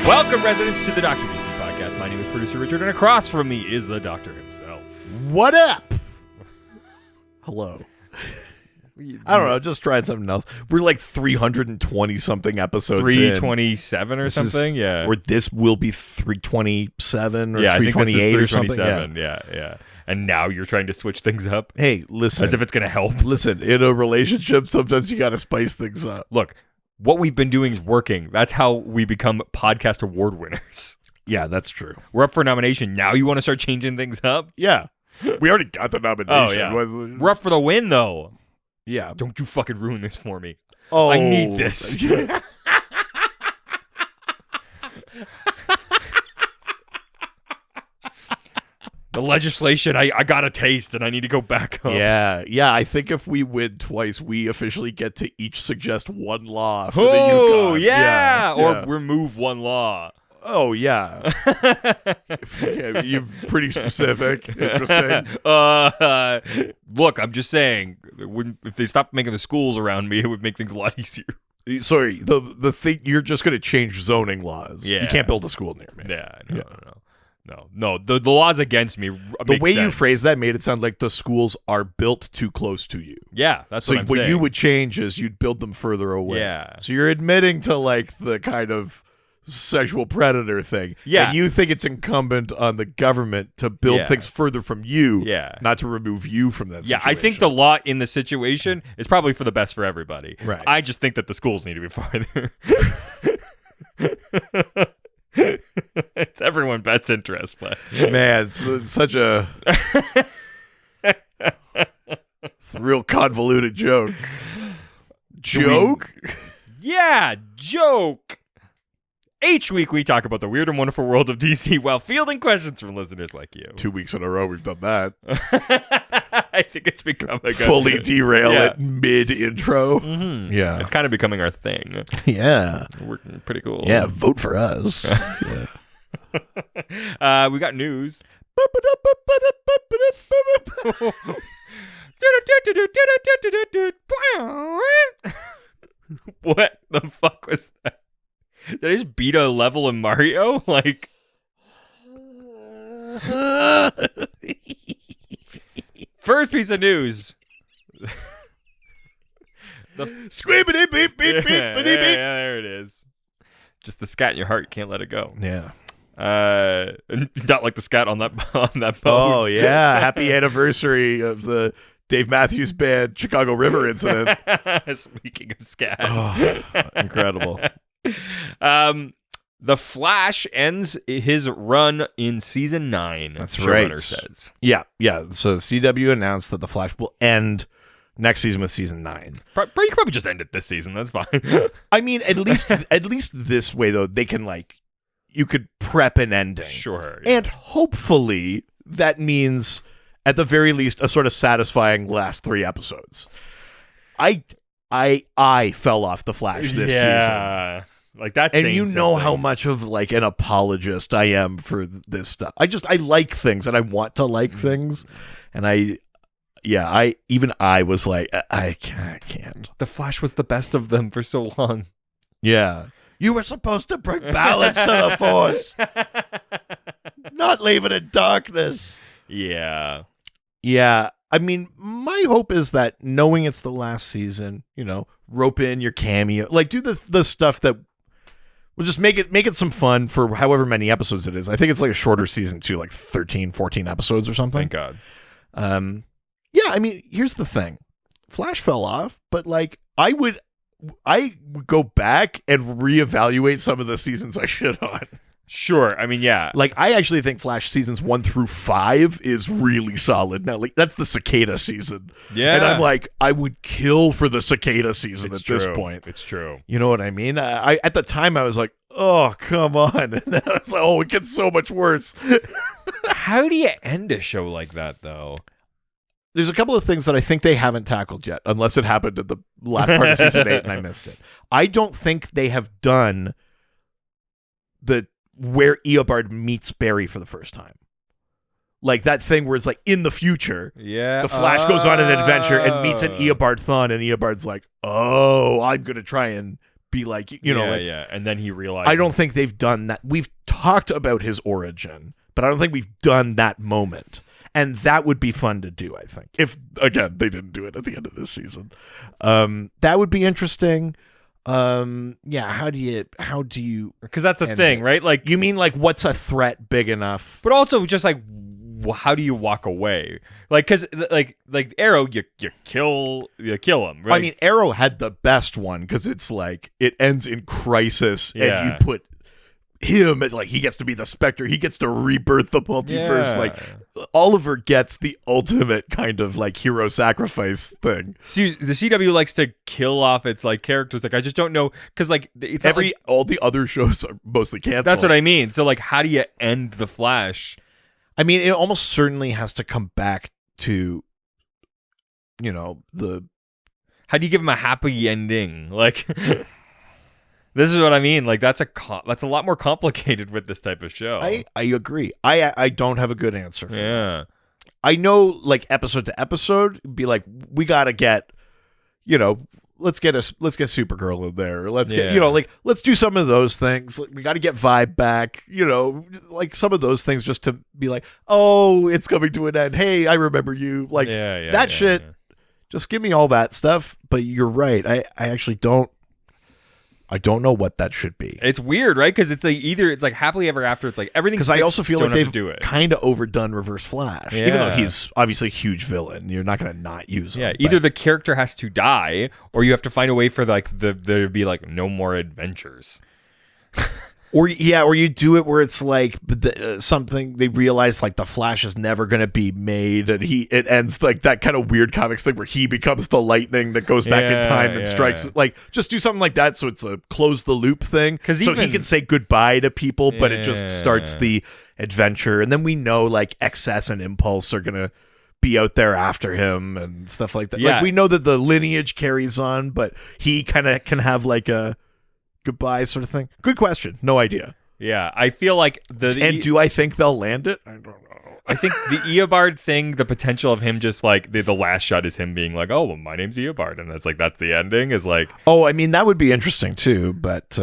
Welcome, residents, to the Dr. DC podcast. My name is producer Richard, and across from me is the doctor himself. What up? Hello. I don't know, just trying something else. We're like 320-something episodes 327 or This something? Yeah. Or this will be 327 or Yeah, I think this is 328 or something. 327. Yeah. And now you're trying to switch things up? Hey, listen. As if it's going to help. Listen, in a relationship, sometimes you got to spice things up. Look, what we've been doing is working. That's how we become podcast award winners. Yeah, that's true. We're up for nomination. Now you want to start changing things up? Yeah. We already got the nomination. Oh, yeah. We're up for the win, though. Yeah. Don't you fucking ruin this for me. Oh. I need this. The legislation, I got a taste, and I need to go back up. Yeah. I think if we win twice, we officially get to each suggest one law for the Oh, Yukon. yeah. Or remove one law. Oh, yeah. Yeah, you're pretty specific. Interesting. Look, I'm just saying, if they stopped making the schools around me, it would make things a lot easier. Sorry, the thing, you're just going to change zoning laws. Yeah. You can't build a school near me. No. The laws against me The way you sense. phrased that made it sound like the schools are built too close to you. Yeah, that's So what I'm saying. what you would change is you'd build them further away. Yeah. So you're admitting to like the kind of sexual predator thing. Yeah. And you think it's incumbent on the government to build things further from you. Yeah. Not to remove you from that situation. I think the law in the situation is probably for the best for everybody. Right. I just think that the schools need to be farther. It's everyone's best interest, but Man, it's such a it's a real convoluted joke. Joke? Yeah, joke. Each week we talk about the weird and wonderful world of DC while fielding questions from listeners like you. 2 weeks in a row we've done that. I think it's become a Fully derail it mid-intro. Mm-hmm. Yeah. It's kind of becoming our thing. Yeah. Working pretty cool. Yeah, vote for us. We got news. What the fuck was that? Did I just beat a level in Mario? Like, first piece of news. Squibbity beep beep beep Yeah, beep beep. there it is. Just the scat in your heart, you can't let it go. Yeah. Not like the scat on that boat. Oh yeah, happy anniversary of the Dave Matthews Band Chicago River incident. Speaking of scat. Oh, incredible. The Flash ends his run in season 9. That's showrunner right. says. Yeah. So CW announced that the Flash will end next season with season 9. You could probably just end it this season. That's fine. I mean, at least this way though, they can you could prep an ending. Sure. Yeah. And hopefully that means at the very least a sort of satisfying last 3 episodes. I fell off the Flash this season. Like that's And you know how much of an apologist I am for this stuff. I like things and I want to like things, and I was like, I can't. The Flash was the best of them for so long. Yeah, you were supposed to bring balance to the Force, not leave it in darkness. Yeah. I mean, my hope is that knowing it's the last season, rope in your cameo, do the stuff that will just make it some fun for however many episodes it is. I think it's a shorter season too, 13, 14 episodes or something. Thank God. Yeah, I mean, here's the thing. Flash fell off, but I would go back and reevaluate some of the seasons I shit on. Sure. I mean, yeah. I actually think Flash seasons 1 through 5 is really solid. Now, that's the Cicada season. Yeah. And I'm I would kill for the Cicada season this point. It's true. You know what I mean? At the time, I was like, oh, come on. And then I was like, oh, it gets so much worse. How do you end a show like that, though? There's a couple of things that I think they haven't tackled yet, unless it happened at the last part of season 8 and I missed it. I don't think they have done where Eobard meets Barry for the first time. That thing where it's in the future. Yeah. The Flash goes on an adventure and meets an Eobard Thawne, and Eobard's like, oh, I'm going to try and be like, you know, like, and then he realized. I don't think they've done that. We've talked about his origin, but I don't think we've done that moment. And that would be fun to do, I think. If, again, they didn't do it at the end of this season. That would be interesting. How do you... Because that's the thing, right? Like, you mean, like, what's a threat big enough? But also just, like, how do you walk away? Like, because, like Arrow, you kill him, right? I mean, Arrow had the best one, because it's, like, it ends in crisis, and you put him, like, he gets to be the Spectre, he gets to rebirth the multiverse. Like, Oliver gets the ultimate kind of, like, hero sacrifice thing. See, the CW likes to kill off its, like, characters. Like, I just don't know, because, like, it's all the other shows are mostly canceled. That's what I mean. So, like, how do you end the Flash? I mean, it almost certainly has to come back to, you know, how do you give him a happy ending? Like, this is what I mean. Like, that's a lot more complicated with this type of show. I agree. I don't have a good answer for that. I know, like, episode to episode, be like, we gotta get, you know, let's get Supergirl in there. Let's get, you know, like, let's do some of those things. Like, we got to get Vibe back, you know, like some of those things, just to be like, oh, it's coming to an end. Hey, I remember you. Like, that shit. Yeah. Just give me all that stuff. But you're right. I actually don't know what that should be. It's weird, right? Because it's like either it's like happily ever after. It's like everything. Because I also feel like they've kind of overdone Reverse Flash, even though he's obviously a huge villain. You're not going to not use him. Yeah, either the character has to die, or you have to find a way for like there to be like no more adventures. Or you do it where it's like something they realize, like, the Flash is never going to be made, and it ends like that kind of weird comics thing where he becomes the lightning that goes back in time and strikes. Like, just do something like that, so it's a close the loop thing, so he can say goodbye to people, but it just starts the adventure, and then we know, like, Excess and Impulse are going to be out there after him and stuff like that. Like, we know that the lineage carries on, but he kind of can have like a goodbye sort of thing. Good question. No idea. Yeah, I feel like do I think they'll land it? I don't know. I think the Eobard thing, the potential of him just like the last shot is him being like, oh, well, my name's Eobard, and that's the ending is like. Oh, I mean, that would be interesting too, but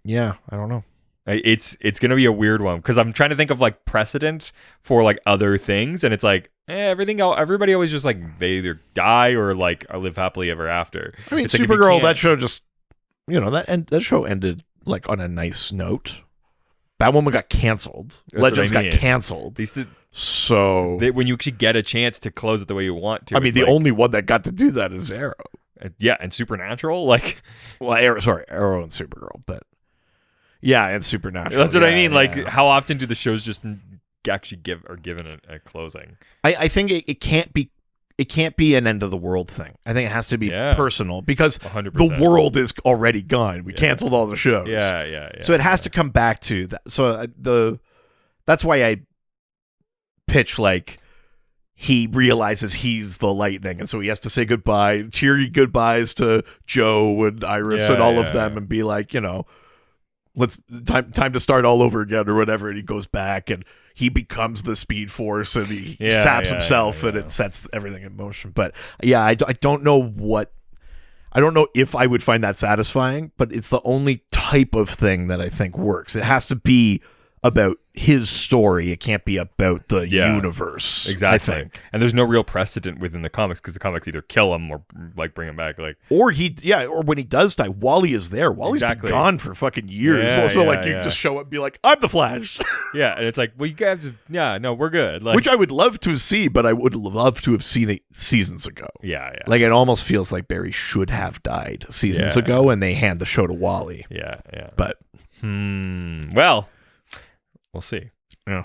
yeah, I don't know. It's gonna be a weird one because I'm trying to think of like precedent for like other things, and it's like everybody always just like they either die or like live happily ever after. I mean, it's Supergirl, like that show just. You know, that show ended, like, on a nice note. Batwoman got canceled. Legends got canceled. So when you actually get a chance to close it the way you want to. I mean, the only one that got to do that is Arrow. Yeah, and Supernatural, like... Well, Arrow and Supergirl, but... Yeah, and Supernatural. That's what I mean. Like, how often do the shows just actually given a closing? I think it can't be... It can't be an end of the world thing. I think it has to be personal because 100%. The world is already gone. We canceled all the shows. Yeah. So it has to come back to that. So that's why I pitch like he realizes he's the lightning, and so he has to say goodbye, teary goodbyes to Joe and Iris and all of them, and be like, you know, time to start all over again or whatever. And he goes back and he becomes the Speed Force and he saps himself and it sets everything in motion. But yeah, I don't know if I would find that satisfying, but it's the only type of thing that I think works. It has to be about his story. It can't be about the universe. Exactly. I think. And there's no real precedent within the comics because the comics either kill him or like bring him back. Like, or when he does die, Wally is there. Wally's been gone for fucking years. You just show up and be like, I'm the Flash. Yeah, and it's like, well, you guys we're good. Like, which I would love to see, but I would love to have seen it seasons ago. Yeah. Like, it almost feels like Barry should have died seasons ago, and they hand the show to Wally. Yeah. But well, we'll see. Yeah.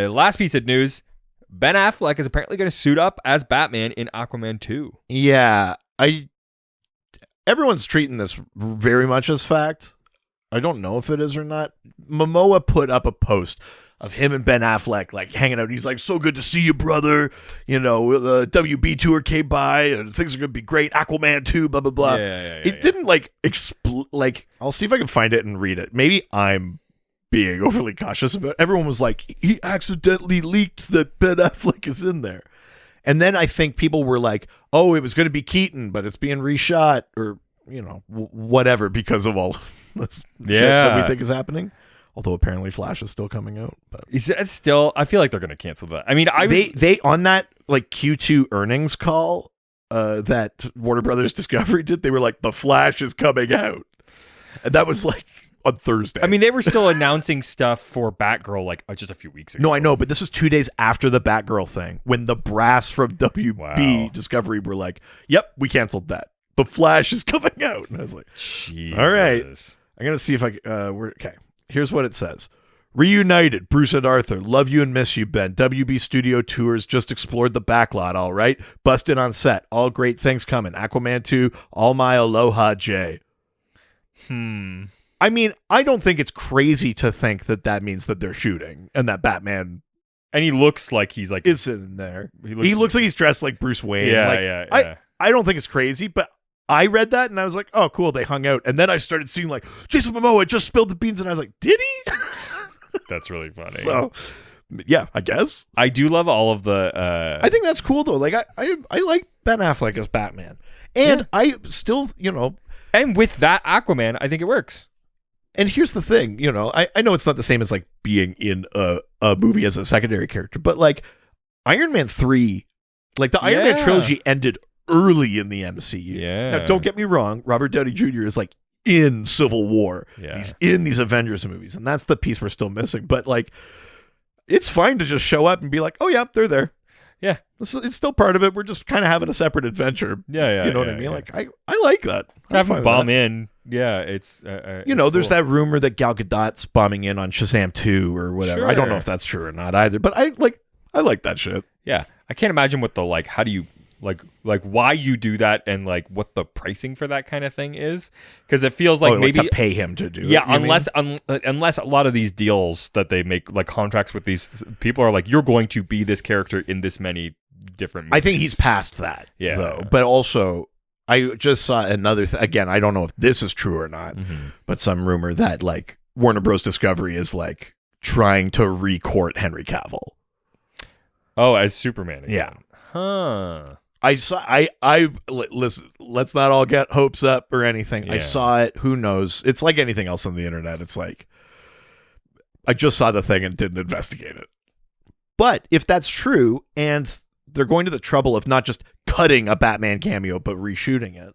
Last piece of news: Ben Affleck is apparently going to suit up as Batman in Aquaman 2. Yeah, everyone's treating this very much as fact. I don't know if it is or not. Momoa put up a post of him and Ben Affleck like hanging out. He's like, "So good to see you, brother. You know, the WB tour came by, and things are gonna be great. Aquaman 2, blah blah blah." It didn't like like. I'll see if I can find it and read it. Maybe I'm being overly cautious about it. Everyone was like, he accidentally leaked that Ben Affleck is in there. And then I think people were like, oh, it was going to be Keaton, but it's being reshot, or whatever because of all this shit that we think is happening. Although apparently Flash is still coming out. But it's still, I feel like they're going to cancel that. I mean, they on that like Q2 earnings call that Warner Brothers Discovery did, they were like, the Flash is coming out. And that was like on Thursday. I mean, they were still announcing stuff for Batgirl like just a few weeks ago. No, I know, but this was 2 days after the Batgirl thing when the brass from WB Discovery were like, yep, we canceled that. The Flash is coming out. And I was like, Jesus. All right. I'm going to see if okay. Here's what it says. Reunited, Bruce and Arthur. Love you and miss you, Ben. WB Studio Tours just explored the backlot, all right? Busted on set. All great things coming. Aquaman 2, all my aloha, Jay. I mean, I don't think it's crazy to think that means that they're shooting and that Batman... And he looks like he's like... is in there. He looks like he's dressed like Bruce Wayne. Yeah. I don't think it's crazy, but I read that and I was like, oh, cool, they hung out. And then I started seeing like, Jason Momoa just spilled the beans and I was like, did he? That's really funny. So, yeah, I guess. I do love all of the... I think that's cool, though. Like, I like Ben Affleck as Batman. And I still, And with that Aquaman, I think it works. And here's the thing, I know it's not the same as like being in a movie as a secondary character, but like Iron Man 3, like the Iron Man trilogy ended early in the MCU. Yeah. Now, don't get me wrong, Robert Downey Jr. is like in Civil War. Yeah. He's in these Avengers movies, and that's the piece we're still missing. But like, it's fine to just show up and be like, oh yeah, they're there. Yeah. It's still part of it. We're just kind of having a separate adventure. Yeah. You know what I mean? Like, I like that. Have him bomb in. Yeah, it's... there's cool. that rumor that Gal Gadot's bombing in on Shazam 2 or whatever. Sure. I don't know if that's true or not either, but I like that shit. Yeah. I can't imagine what the, like, how do you... Like why you do that and like what the pricing for that kind of thing is, because it feels like maybe to pay him to do it. Yeah, unless a lot of these deals that they make, like contracts with these people, are like, you're going to be this character in this many different movies. I think he's past that, though. But also, I just saw another again, I don't know if this is true or not, but some rumor that like Warner Bros. Discovery is like trying to recourt Henry Cavill. Oh, as Superman again. Yeah. Huh. Listen, let's not all get hopes up or anything. Yeah. I saw it. Who knows? It's like anything else on the internet. It's like, I just saw the thing and didn't investigate it. But if that's true, and they're going to the trouble of not just cutting a Batman cameo, but reshooting it,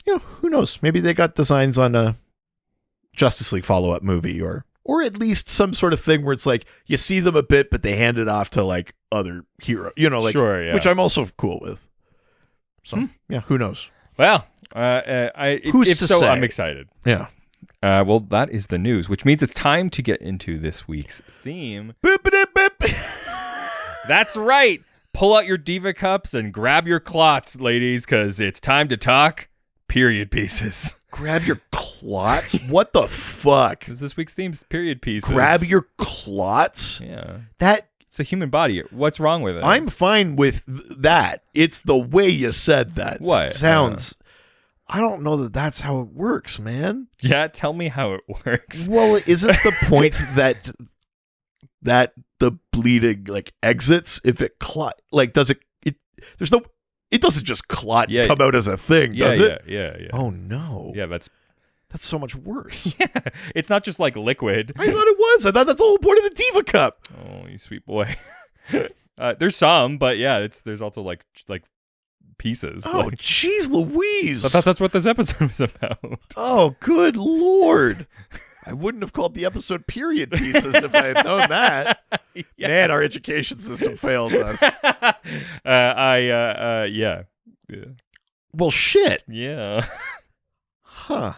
who knows? Maybe they got designs on a Justice League follow-up movie, or at least some sort of thing where it's like you see them a bit, but they hand it off to like other hero, like, sure, yeah. which I'm also cool with. So yeah, who knows? Well, Who's if to so, say? I'm excited. Yeah. Well, that is the news, which means it's time to get into this week's theme. That's right. Pull out your diva cups and grab your clots, ladies, because it's time to talk period pieces. Grab your clots? What the fuck? Because this week's theme's period pieces. Grab your clots? Yeah. It's a human body. What's wrong with it? I'm fine with that. It's the way you said that. What? Sounds... I don't know that that's how it works, man. Yeah, tell me how it works. Well, isn't the point that the bleeding like exits if it clot? Like, does it? There's no. It doesn't just clot come out as a thing, does it? Yeah. Oh no. Yeah, that's so much worse. Yeah, it's not just like liquid. I thought it was. I thought that's the whole point of the Diva Cup. Oh, you sweet boy. There's some, but yeah, there's also like pieces. Oh, jeez Louise. I thought that's what this episode was about. Oh, good Lord. I wouldn't have called the episode period pieces if I had known that. Yeah. Man, our education system fails us. Yeah. Well, shit. Yeah. Huh.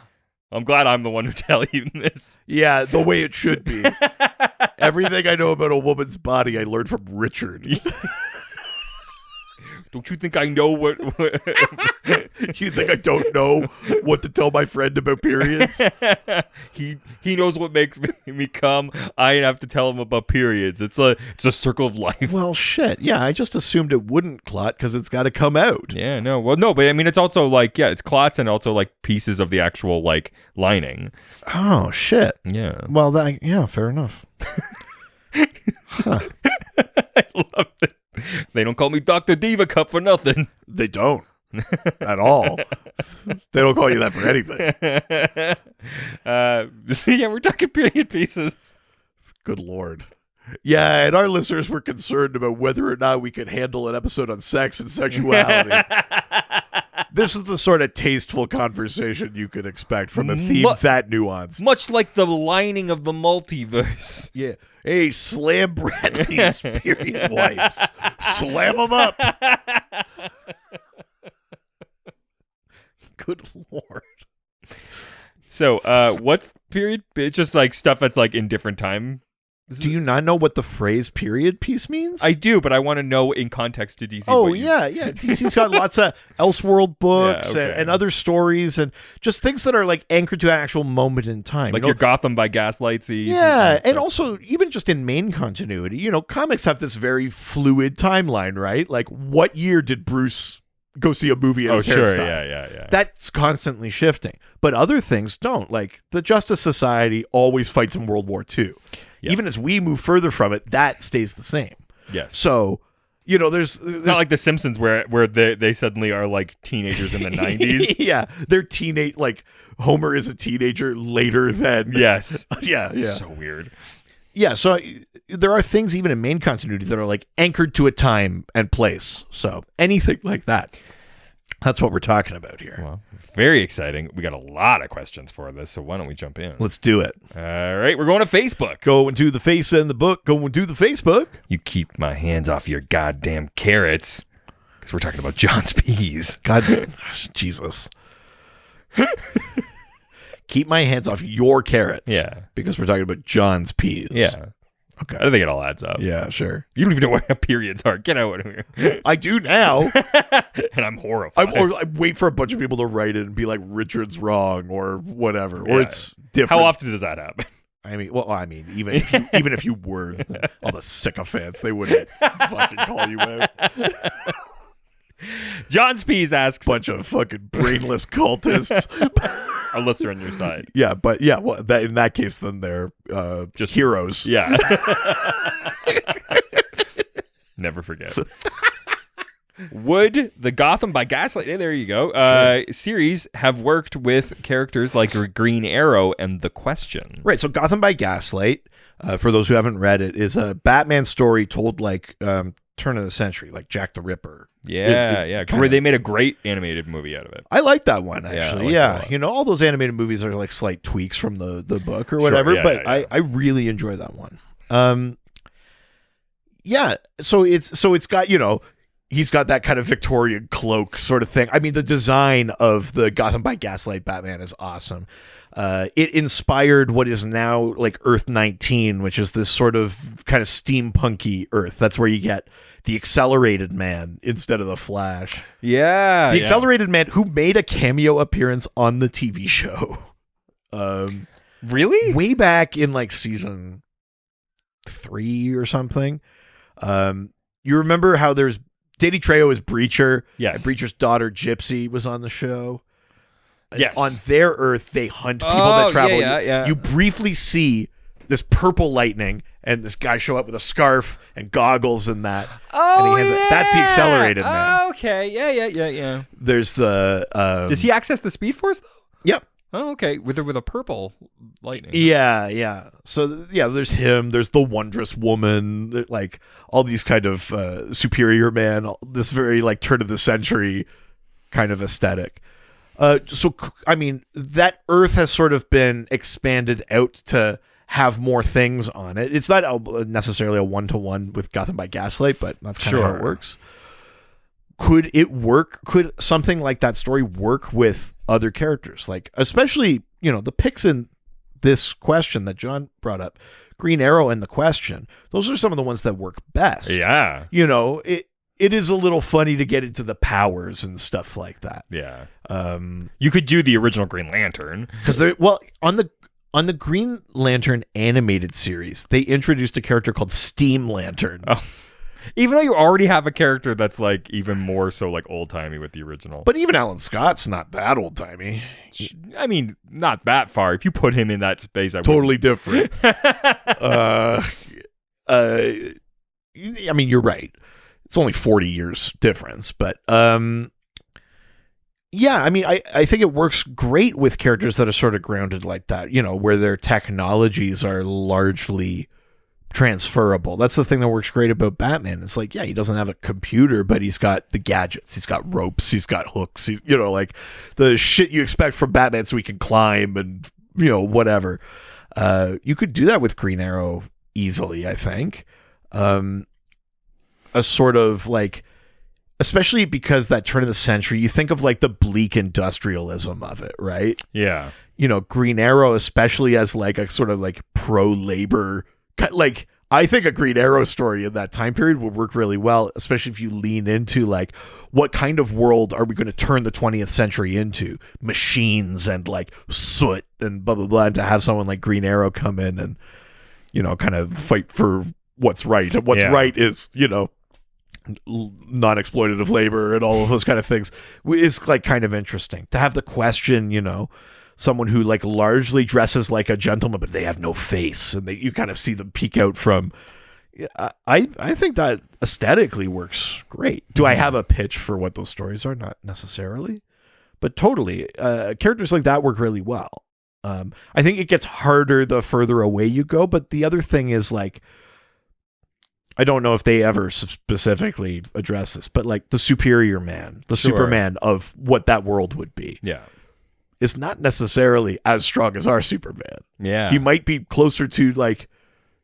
I'm glad I'm the one who tell you this. Yeah, the way it should be. Everything I know about a woman's body, I learned from Richard. Don't you think I know what You think I don't know what to tell my friend about periods? He knows what makes me come. I have to tell him about periods. It's a circle of life. Well, shit. Yeah, I just assumed it wouldn't clot because it's got to come out. Yeah, no. Well, no, but I mean, it's also like, yeah, it's clots and also like pieces of the actual like lining. Oh, shit. Yeah. Well, yeah, fair enough. Huh. I love it. They don't call me Dr. Diva Cup for nothing. They don't. At all. They don't call you that for anything. Yeah, we're talking period pieces. Good Lord. Yeah, and our listeners were concerned about whether or not we could handle an episode on sex and sexuality. This is the sort of tasteful conversation you could expect from a theme that nuanced. Much like the lining of the multiverse. Yeah. Hey, slam Bradley's period wipes. Slam them up. Good Lord. So, what's period? It's just like stuff that's like in different time. Do you not know what the phrase period piece means? I do, but I want to know in context to DC. Oh, yeah. DC's got lots of Elseworld books and other stories and just things that are like anchored to an actual moment in time. Like your Gotham by Gaslight sees. Yeah, and also even just in main continuity, comics have this very fluid timeline, right? Like what year did Bruce go see a movie at his parents' time? Yeah. That's constantly shifting. But other things don't. Like the Justice Society always fights in World War II. Yep. Even as we move further from it, that stays the same. Yes. So, there's not like The Simpsons where they suddenly are like teenagers in the 90s. Yeah. They're teenage, like Homer is a teenager later than. Yes. Yeah. So weird. Yeah. So there are things even in main continuity that are like anchored to a time and place. So anything like that. That's what we're talking about here. Well, very exciting. We got a lot of questions for this, so why don't we jump in? Let's do it. All right, we're going to Facebook. Going to the face and the book. Going to the Facebook. You keep my hands off your goddamn carrots, because we're talking about John's peas. God, Jesus. Keep my hands off your carrots. Yeah. Because we're talking about John's peas. Yeah. Okay. I think it all adds up. Yeah, sure. You don't even know what periods are. Get out of here. I do now. And I'm horrified. I wait for a bunch of people to write it and be like, Richard's wrong or whatever. Or it's different. How often does that happen? Even if you were all the sycophants, they wouldn't fucking call you out. John's Peas asks, bunch of fucking brainless cultists. Unless they're on your side. Yeah, but yeah, well, in that case, then they're just heroes. Yeah. Never forget. Would the Gotham by Gaslight, there you go, series have worked with characters like Green Arrow and The Question? Right, so Gotham by Gaslight, for those who haven't read it, is a Batman story told like turn of the century, like Jack the Ripper. Yeah. They made a great animated movie out of it. I like that one, actually. Yeah. All those animated movies are like slight tweaks from the book or whatever, but I really enjoy that one. So it's got, he's got that kind of Victorian cloak sort of thing. I mean, the design of the Gotham by Gaslight Batman is awesome. It inspired what is now like Earth 19, which is this sort of kind of steampunky Earth. That's where you get the Accelerated Man instead of the Flash. Yeah. The Accelerated Man, who made a cameo appearance on the TV show. Really? Way back in like season 3 or something. You remember how there's Danny Trejo is Breacher. Yes. And Breacher's daughter Gypsy was on the show. Yes. On their Earth, they hunt people that travel. Yeah. You briefly see this purple lightning and this guy show up with a scarf and goggles and that. Oh, and that's the Accelerated Man. Okay. Yeah. There's the... Does he access the Speed Force, though? Yep. Oh, okay. With a purple lightning. Yeah. So, there's him. There's the Wondrous Woman. Like, all these kind of Superior Man. This very, like, turn of the century kind of aesthetic. So, I mean, that Earth has sort of been expanded out to have more things on it. It's not necessarily a one-to-one with Gotham by Gaslight, but that's kind of how it works. Could it work? Could something like that story work with other characters? Like, especially, the picks in this question that John brought up, Green Arrow and The Question, those are some of the ones that work best. Yeah. It is a little funny to get into the powers and stuff like that. Yeah. You could do the original Green Lantern. Because on the Green Lantern animated series, they introduced a character called Steam Lantern. Oh. Even though you already have a character that's like even more so like old timey with the original. But even Alan Scott's not that old timey. I mean, not that far. If you put him in that space, I totally different. I mean, you're right. It's only 40 years difference, but Yeah, I mean, I think it works great with characters that are sort of grounded like that, where their technologies are largely transferable. That's the thing that works great about Batman. It's like, yeah, he doesn't have a computer, but he's got the gadgets. He's got ropes. He's got hooks. He's, like the shit you expect from Batman so he can climb and, whatever. You could do that with Green Arrow easily, I think. A sort of like, especially because that turn of the century, you think of like the bleak industrialism of it, right? Yeah. Green Arrow, especially as like a sort of like pro-labor, like I think a Green Arrow story in that time period would work really well, especially if you lean into like, what kind of world are we going to turn the 20th century into? Machines and like soot and blah, blah, blah. And to have someone like Green Arrow come in and, kind of fight for what's right. And what's right is, non-exploitative labor and all of those kind of things is like kind of interesting to have the question, someone who like largely dresses like a gentleman, but they have no face and you kind of see them peek out from. I think that aesthetically works great. Do I have a pitch for what those stories are? Not necessarily, but totally. Characters like that work really well. I think it gets harder the further away you go, but the other thing is like, I don't know if they ever specifically address this, but like the superior man, the Superman of what that world would be. Yeah. Is not necessarily as strong as our Superman. Yeah. He might be closer to like,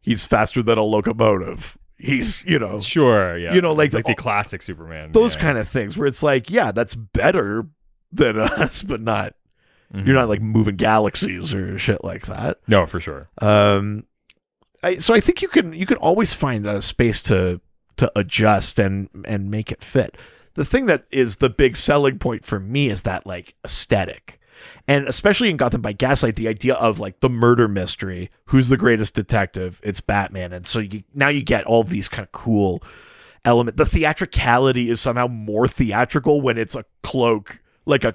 he's faster than a locomotive. He's, Sure, yeah. Like the classic Superman. Those kind of things where it's like, yeah, that's better than us, but not, you're not like moving galaxies or shit like that. No, for sure. So I think you can always find a space to adjust and make it fit. The thing that is the big selling point for me is that like aesthetic, and especially in Gotham by Gaslight, the idea of like the murder mystery. Who's the greatest detective? It's Batman, and so now you get all these kind of cool element. The theatricality is somehow more theatrical when it's a cloak, like a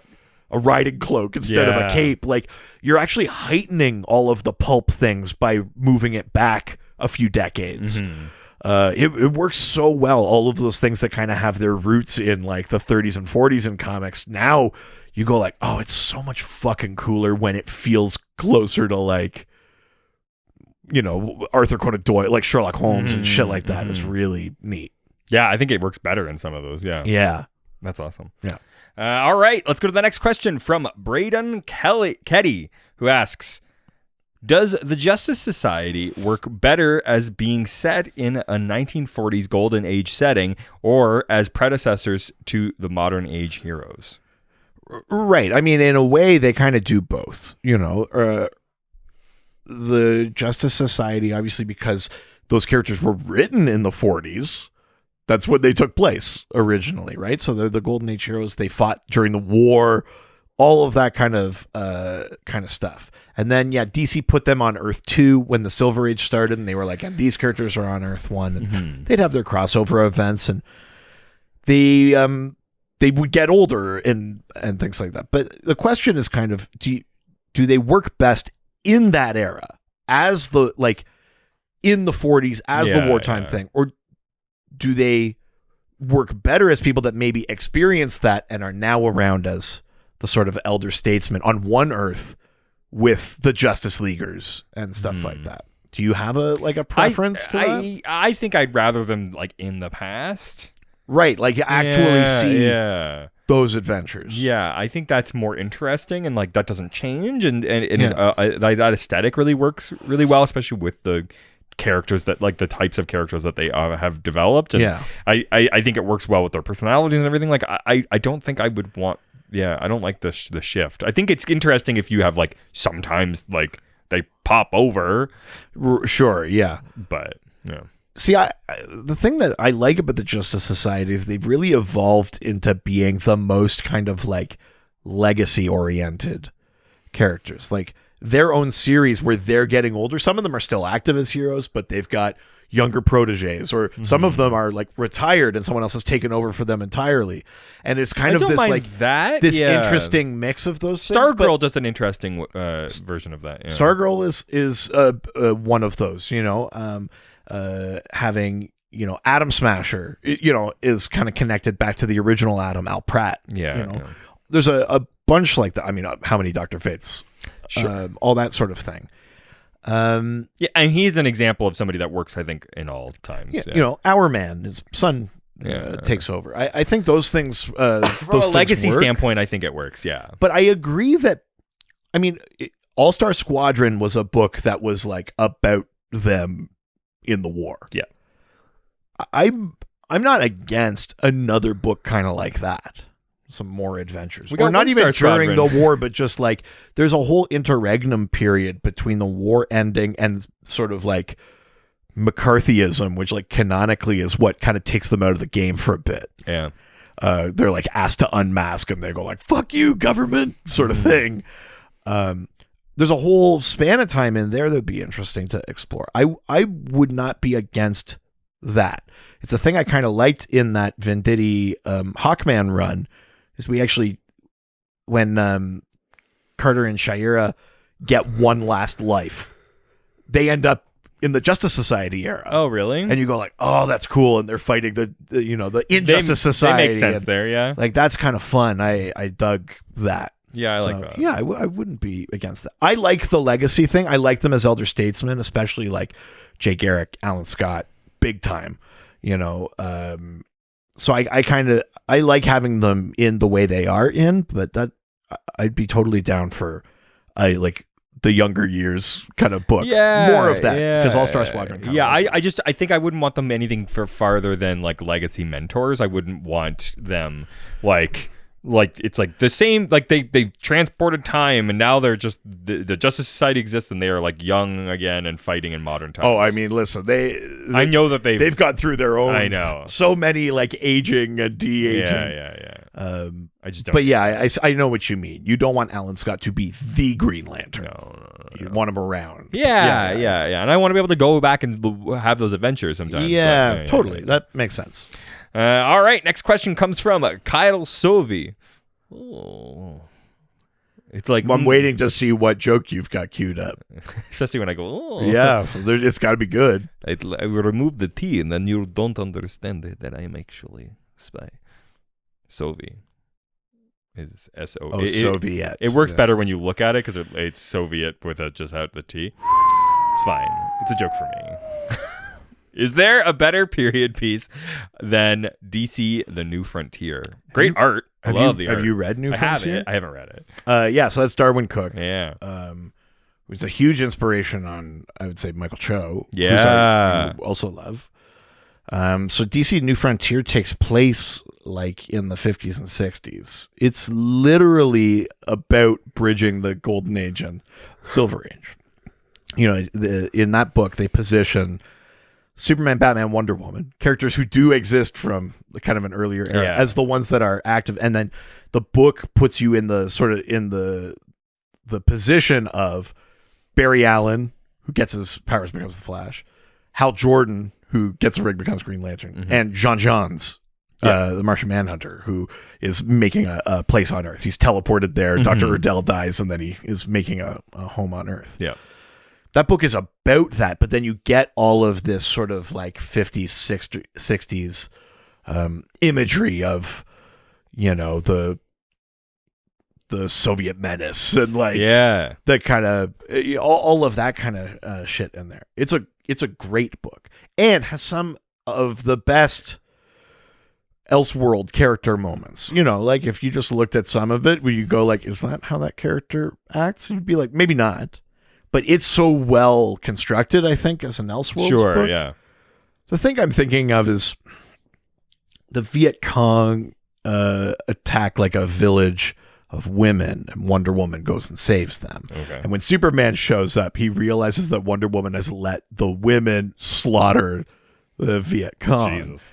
riding cloak instead of a cape. Like you're actually heightening all of the pulp things by moving it back a few decades. It works so well. All of those things that kind of have their roots in like the 30s and 40s in comics. Now you go like, oh, it's so much fucking cooler when it feels closer to like, Arthur Conan Doyle, like Sherlock Holmes and shit like that is really neat. Yeah, I think it works better in some of those. Yeah. Yeah. That's awesome. Yeah. All right, let's go to the next question from Braden Keddy, who asks, does the Justice Society work better as being set in a 1940s golden age setting or as predecessors to the modern age heroes? Right. I mean, in a way, they kind of do both. The Justice Society, obviously, because those characters were written in the 40s. That's when they took place originally, right? So they're the Golden Age heroes. They fought during the war, all of that kind of stuff. And then, DC put them on Earth 2 when the Silver Age started, and they were like, these characters are on Earth 1. And they'd have their crossover events, and they would get older and things like that. But the question is kind of, do they work best in that era as the, like, in the 40s as the wartime thing, or do they work better as people that maybe experienced that and are now around as the sort of elder statesmen on one Earth with the Justice Leaguers and stuff like that? Do you have a preference to that? I think I'd rather them like in the past. Right, like actually see those adventures. Yeah, I think that's more interesting, and like that doesn't change, and that aesthetic really works really well, especially with the characters that like the types of characters that they have developed. And I think it works well with their personalities and everything. Like I don't think I would want. Yeah, I don't like the shift. I think it's interesting if you have like sometimes like they pop over. Sure, yeah, but yeah. See, the thing that I like about the Justice Society is they've really evolved into being the most kind of like legacy-oriented characters. Like their own series where they're getting older. Some of them are still active as heroes, but they've got younger proteges, or some of them are like retired and someone else has taken over for them entirely. And it's kind of this like this interesting mix of those things. Stargirl does an interesting version of that. Yeah. Stargirl is one of those, having, Atom Smasher, is kind of connected back to the original Atom, Al Pratt. there's a bunch like that. I mean, how many Dr. Fates? Sure. All that sort of thing. Yeah, and he's an example of somebody that works, I think, in all times. Yeah. You know, Our Man, his son takes over. I think those things. From a legacy standpoint, I think it works. Yeah, but I agree that, I mean, All Star Squadron was a book that was like about them in the war. Yeah, I'm not against another book kind of like that. Some more adventures. Or not even during the war, but just like there's a whole interregnum period between the war ending and sort of like McCarthyism, which like canonically is what kind of takes them out of the game for a bit. Yeah. They're like asked to unmask and they go like, fuck you, government, sort of thing. There's a whole span of time in there that would be interesting to explore. I would not be against that. It's a thing I kind of liked in that Venditti Hawkman run. Is we actually, when Carter and Shira get one last life, they end up in the Justice Society era. Oh, really? And you go like, oh, that's cool. And they're fighting the Injustice Society. They make sense there, yeah. Like, that's kind of fun. I dug that. Yeah, I like that. Yeah, I wouldn't be against that. I like the legacy thing. I like them as elder statesmen, especially like Jay Garrick, Alan Scott, big time. You know, so I like having them in the way they are in, but that I'd be totally down for like the younger years kind of book. Yeah, more of that because All Star Squadron. Yeah, I think I wouldn't want them anything for farther than like legacy mentors. I wouldn't want them like it's like the same, like they transported time and now they're just the Justice Society exists and they are like young again and fighting in modern times. Oh, I mean, listen, I know that they've gone through their own. I know so many like aging and de-aging. Yeah. I just don't. But yeah, I know what you mean. You don't want Alan Scott to be the Green Lantern. No. You want him around. Yeah. And I want to be able to go back and have those adventures sometimes. Yeah, totally. That makes sense. All right, next question comes from Kyle Sovi. Oh, it's like I'm waiting to see what joke you've got queued up. Especially when I go, oh. Yeah, it's got to be good. I will remove the T, and then you don't understand it, that I am actually spy. Sovi is S-O. Oh, Soviet. It works better when you look at it because it's Soviet with just out the T. It's fine. It's a joke for me. Is there a better period piece than DC The New Frontier? Great art. I love the art. Have you read New Frontier? I haven't read it. Yeah, so that's Darwin Cook. Yeah. It was a huge inspiration on, I would say, Michael Cho. Yeah. Who I also love. So DC New Frontier takes place like in the 50s and 60s. It's literally about bridging the Golden Age and Silver Age. You know, in that book, they position Superman, Batman, Wonder Woman, characters who do exist from the kind of an earlier era, as the ones that are active, and then the book puts you in the sort of in the position of Barry Allen, who gets his powers, becomes the Flash, Hal Jordan, who gets a rig, becomes Green Lantern, and Jean Johns, the Martian Manhunter, who is making a place on Earth. He's teleported there. Dr. Urdell dies, and then he is making a home on Earth. Yeah. That book is about that, but then you get all of this sort of like 50s, 60s imagery of, you know, the Soviet menace and like the kind of all of that kind of shit in there. It's a great book and has some of the best Elseworld character moments. You know, like if you just looked at some of it, where you go like, is that how that character acts? You'd be like, maybe not. But it's so well constructed, I think, as an Elseworlds book. Sure, yeah. The thing I'm thinking of is the Viet Cong attack like a village of women, and Wonder Woman goes and saves them. Okay. And when Superman shows up, he realizes that Wonder Woman has let the women slaughter the Viet Cong. Jesus.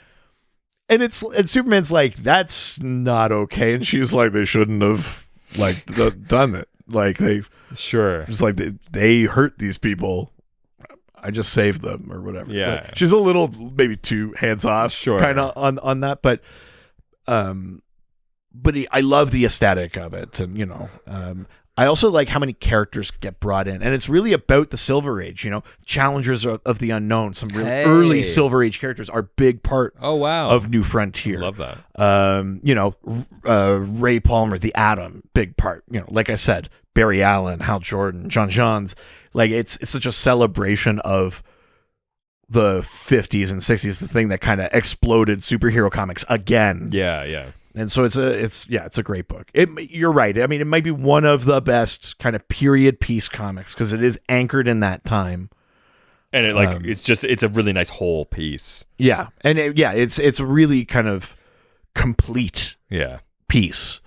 And Superman's like, that's not okay. And she's like, they shouldn't have like done it. Like it's like they hurt these people. I just saved them or whatever. Yeah, but she's a little maybe too hands off, kind of on that. But I love the aesthetic of it, and you know, I also like how many characters get brought in, and it's really about the Silver Age. Challengers of the unknown. Some really early Silver Age characters are a big part. Of New Frontier. I love that. Ray Palmer, the Atom, big part. Like I said, Barry Allen, Hal Jordan, John Johns. Like it's such a celebration of the 50s and 60s, the thing that kind of exploded superhero comics again. Yeah. And so it's a great book. You're right. I mean, it might be one of the best kind of period piece comics because it is anchored in that time. And it's a really nice whole piece. Yeah. And it's a really kind of complete piece.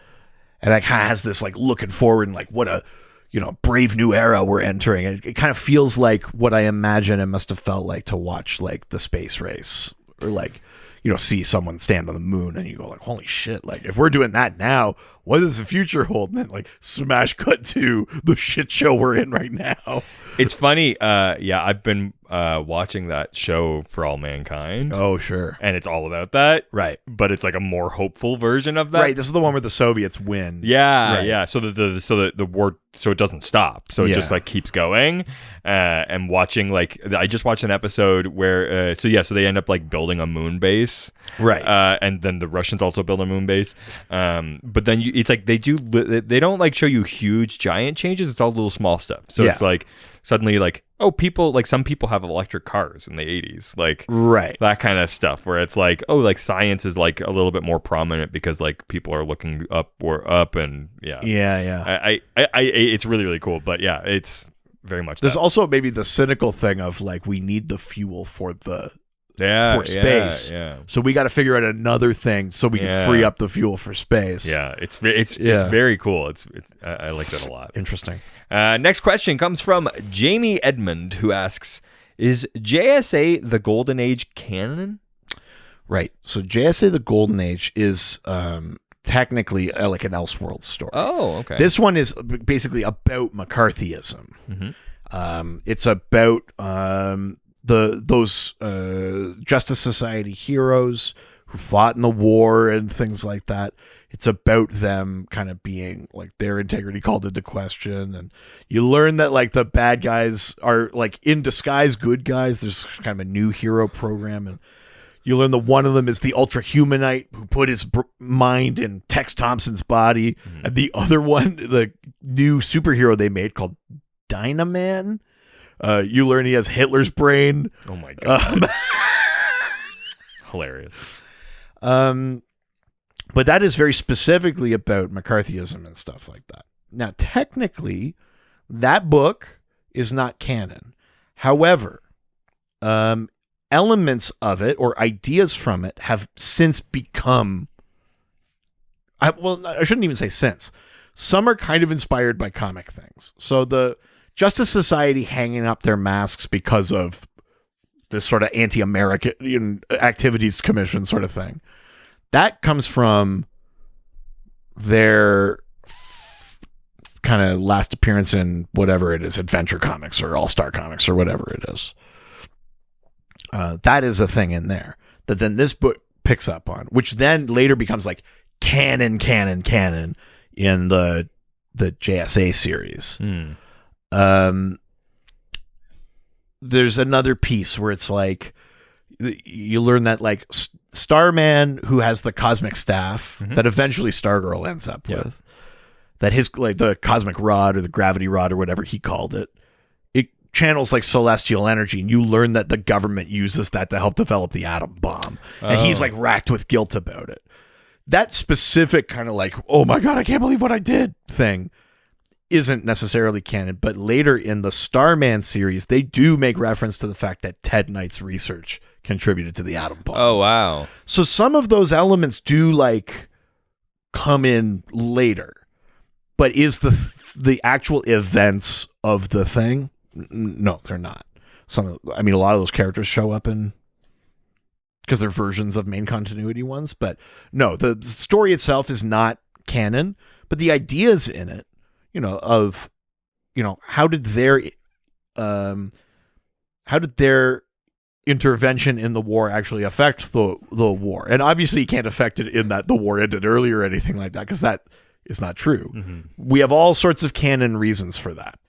And it kind of has this like looking forward and like what a brave new era we're entering. It kind of feels like what I imagine it must have felt like to watch like the space race or like see someone stand on the moon and you go like, holy shit, like if we're doing that now, what does the future hold? And then like smash cut to the shit show we're in right now. It's funny. I've been watching that show For All Mankind. Oh, sure. And it's all about that. Right. But it's like a more hopeful version of that. Right. This is the one where the Soviets win. Yeah. Right. Yeah. So the war, so it doesn't stop. So it just like keeps going. And watching like, I just watched an episode where, so they end up like building a moon base. Right. And then the Russians also build a moon base. But then it's like they don't like show you huge giant changes. It's all little small stuff. So it's like suddenly like, some people have electric cars in the 80s, like that kind of stuff where it's like, like science is like a little bit more prominent because like people are looking up and it's really, really cool. But yeah, it's very much there's also maybe the cynical thing of like we need the fuel for space. So we got to figure out another thing so we can free up the fuel for space. Yeah, it's very cool. I like that a lot. Interesting. Next question comes from Jamie Edmond, who asks, is JSA the Golden Age canon? Right. So JSA the Golden Age is technically like an Elseworlds story. Oh, okay. This one is basically about McCarthyism. Mm-hmm. It's about those Justice Society heroes who fought in the war and things like that. It's about them kind of being like their integrity called into question. And you learn that like the bad guys are like in disguise good guys. There's kind of a new hero program. And you learn that one of them is the Ultra Humanite who put his mind in Tex Thompson's body. Mm-hmm. And the other one, the new superhero they made called Dynaman. You learn he has Hitler's brain. Oh my God. Hilarious. But that is very specifically about McCarthyism and stuff like that. Now, technically, that book is not canon. However, elements of it or ideas from it have since become... I shouldn't even say since. Some are kind of inspired by comic things. So the Justice Society hanging up their masks because of this sort of anti-American activities commission sort of thing. That comes from their kind of last appearance in whatever it is, Adventure Comics or All-Star Comics or whatever it is. That is a thing in there that then this book picks up on, which then later becomes like canon in the JSA series. There's another piece where it's like you learn that like Starman, who has the cosmic staff that eventually Stargirl ends up with, that his like the cosmic rod or the gravity rod or whatever he called it, it channels like celestial energy, and you learn that the government uses that to help develop the atom bomb, and he's like racked with guilt about it. That specific kind of like, oh my God, I can't believe what I did thing isn't necessarily canon, but later in the Starman series, they do make reference to the fact that Ted Knight's research contributed to the atom bomb. Oh, wow. So some of those elements do like come in later, but is the actual events of the thing? No, they're not. A lot of those characters show up in because they're versions of main continuity ones, but no, the story itself is not canon, but the ideas in it, how did their intervention in the war actually affect the war? And obviously you can't affect it in that the war ended early or anything like that, because that is not true. Mm-hmm. We have all sorts of canon reasons for that.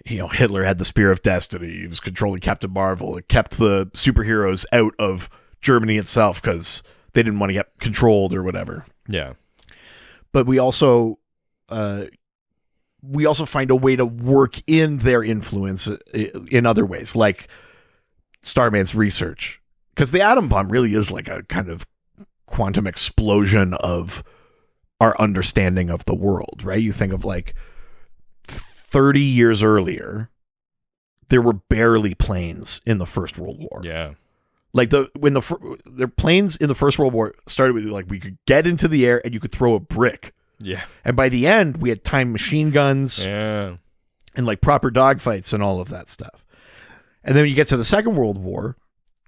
Hitler had the Spear of Destiny. He was controlling Captain Marvel. It kept the superheroes out of Germany itself because they didn't want to get controlled or whatever. Yeah. But we also find a way to work in their influence in other ways, like Starman's research. Because the atom bomb really is like a kind of quantum explosion of our understanding of the world, right? You think of like 30 years earlier, there were barely planes in the First World War. Yeah. Like the planes in the First World War started with like we could get into the air and you could throw a brick. Yeah. And by the end, we had time machine guns. Yeah. And like proper dogfights and all of that stuff. And then when you get to the Second World War,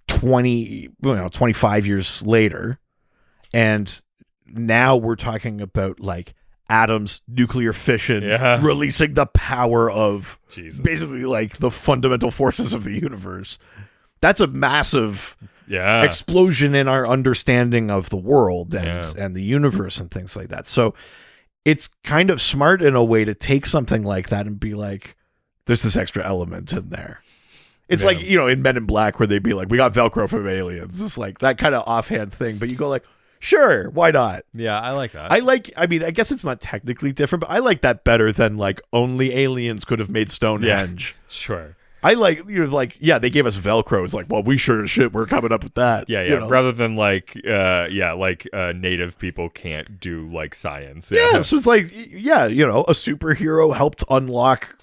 25 years later, and now we're talking about like atoms, nuclear fission, releasing the power of basically like the fundamental forces of the universe. That's a massive explosion in our understanding of the world and the universe and things like that. So it's kind of smart in a way to take something like that and be like, there's this extra element in there. It's like, in Men in Black where they'd be like, we got Velcro from aliens. It's like that kind of offhand thing. But you go like, sure, why not? Yeah, I like that. I guess it's not technically different, but I like that better than like only aliens could have made Stonehenge. Yeah, sure. I like, they gave us Velcro. It's like, well, we sure as shit, we're coming up with that. Yeah. Rather than like, native people can't do like science. Yeah, so it's like, a superhero helped unlock,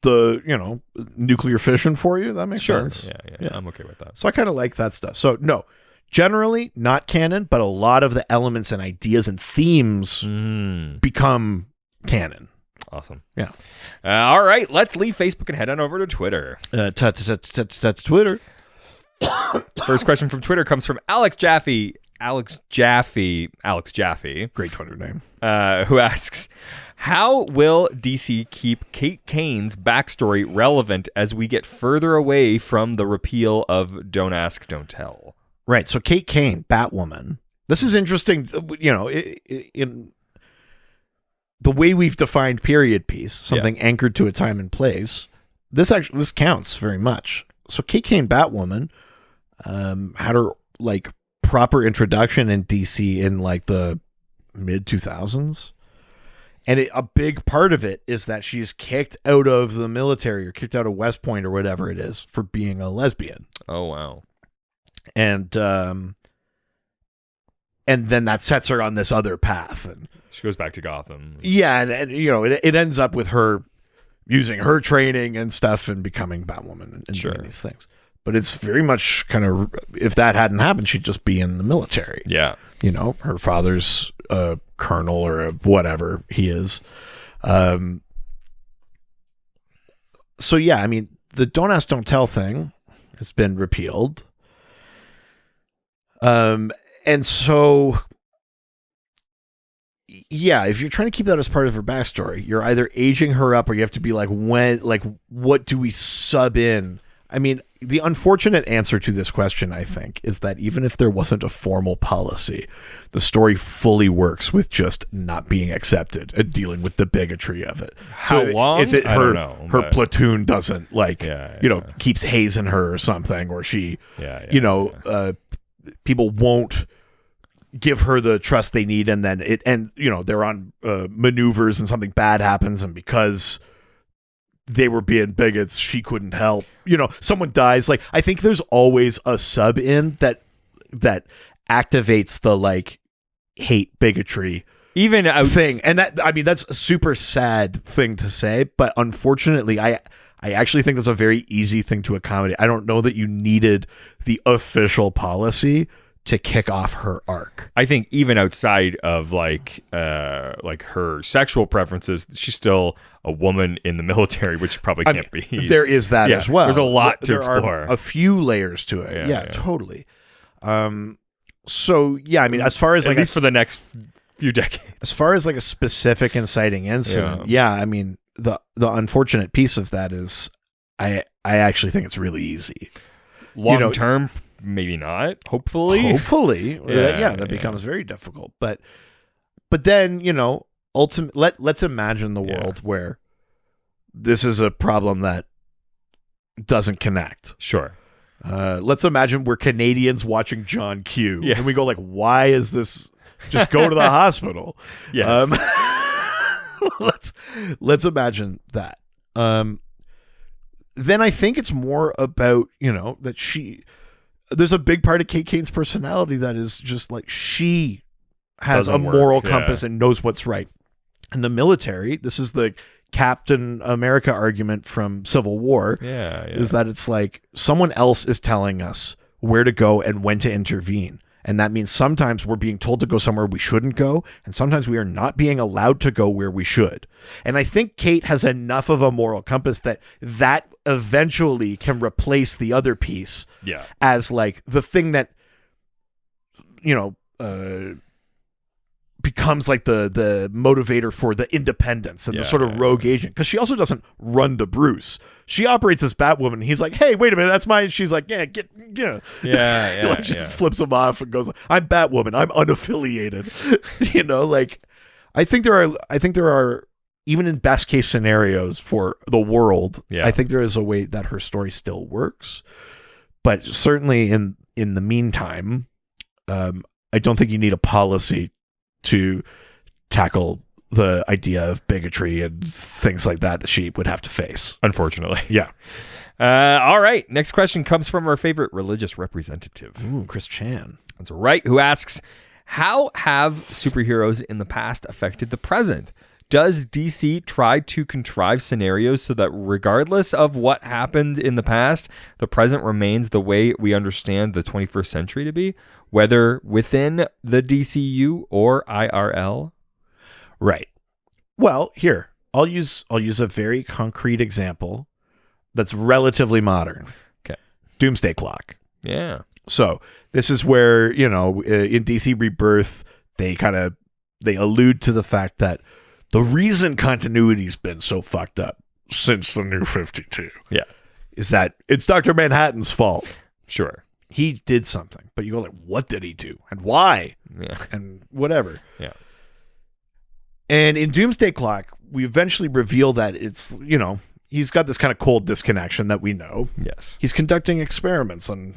the, nuclear fission for you. That makes sense. Yeah, I'm okay with that. So I kind of like that stuff. So, no, generally not canon, but a lot of the elements and ideas and themes become canon. Awesome. Yeah. All right, let's leave Facebook and head on over to Twitter. Twitter. First question from Twitter comes from Alex Jaffe. Great Twitter name. Who asks, how will DC keep Kate Kane's backstory relevant as we get further away from the repeal of Don't Ask, Don't Tell? Right. So Kate Kane, Batwoman. This is interesting, in the way we've defined period piece, something anchored to a time and place. This counts very much. So Kate Kane, Batwoman, had her like proper introduction in DC in like the mid 2000s. And a big part of it is that she's kicked out of the military or kicked out of West Point or whatever it is for being a lesbian. Oh, wow. And then that sets her on this other path. And she goes back to Gotham. Yeah. And it ends up with her using her training and stuff and becoming Batwoman and doing these things. But it's very much kind of, if that hadn't happened, she'd just be in the military. Yeah. Her father's a colonel or a whatever he is. So, yeah, I mean, the Don't Ask, Don't Tell thing has been repealed. And so, yeah, if you're trying to keep that as part of her backstory, you're either aging her up or you have to be like, what do we sub in? I mean, the unfortunate answer to this question, I think, is that even if there wasn't a formal policy, the story fully works with just not being accepted and dealing with the bigotry of it. How long? Is it I don't know, her platoon doesn't keeps hazing her or something, or she, people won't give her the trust they need, and then they're on maneuvers and something bad happens, and because they were being bigots, she couldn't help. Someone dies. Like, I think there's always a sub in that activates the like hate bigotry even thing, and that, I mean, that's a super sad thing to say, but unfortunately, I actually think that's a very easy thing to accommodate. I don't know that you needed the official policy to kick off her arc. I think even outside of like her sexual preferences, she's still a woman in the military, which probably can't be. There is that as well. There's a lot to explore. A few layers to it. Yeah, totally. So yeah, I mean, as far as at least for the next few decades, as far as like a specific inciting incident, I mean, the unfortunate piece of that is, I actually think it's really easy. Long term. Maybe not. Hopefully, that becomes very difficult. But But then, let's imagine the world where this is a problem that doesn't connect. Sure. Let's imagine we're Canadians watching John Q. Yeah. And we go like, why is this? Just go to the hospital. Yes. Let's imagine that. Then I think it's more about, that there's a big part of Kate Kane's personality that is just like she has a moral compass and knows what's right. In the military, this is the Captain America argument from Civil War, is that it's like someone else is telling us where to go and when to intervene. And that means sometimes we're being told to go somewhere we shouldn't go, and sometimes we are not being allowed to go where we should. And I think Kate has enough of a moral compass that eventually can replace the other piece as like the thing that, becomes like the motivator for the independence and the sort of rogue agent. Because she also doesn't run to Bruce. She operates as Batwoman. He's like, hey, wait a minute, that's mine. She's like, she flips him off and goes, I'm Batwoman. I'm unaffiliated. I think there are even in best case scenarios for the world. I think there is a way that her story still works. But certainly in the meantime, I don't think you need a policy to tackle the idea of bigotry and things like that she would have to face. Unfortunately. Yeah. All right. Next question comes from our favorite religious representative. Ooh, Chris Chan. That's right. Who asks, how have superheroes in the past affected the present? Does DC try to contrive scenarios so that regardless of what happened in the past, the present remains the way we understand the 21st century to be, whether within the DCU or IRL? Right. Well, here, I'll use a very concrete example that's relatively modern. Okay. Doomsday Clock. Yeah. So this is where, in DC Rebirth, they allude to the fact that the reason continuity's been so fucked up since the New 52 is that it's Dr. Manhattan's fault. Sure. He did something, but you go like, what did he do? And why? Yeah. And whatever. Yeah. And in Doomsday Clock, we eventually reveal that it's, he's got this kind of cold disconnection that we know. Yes. He's conducting experiments on,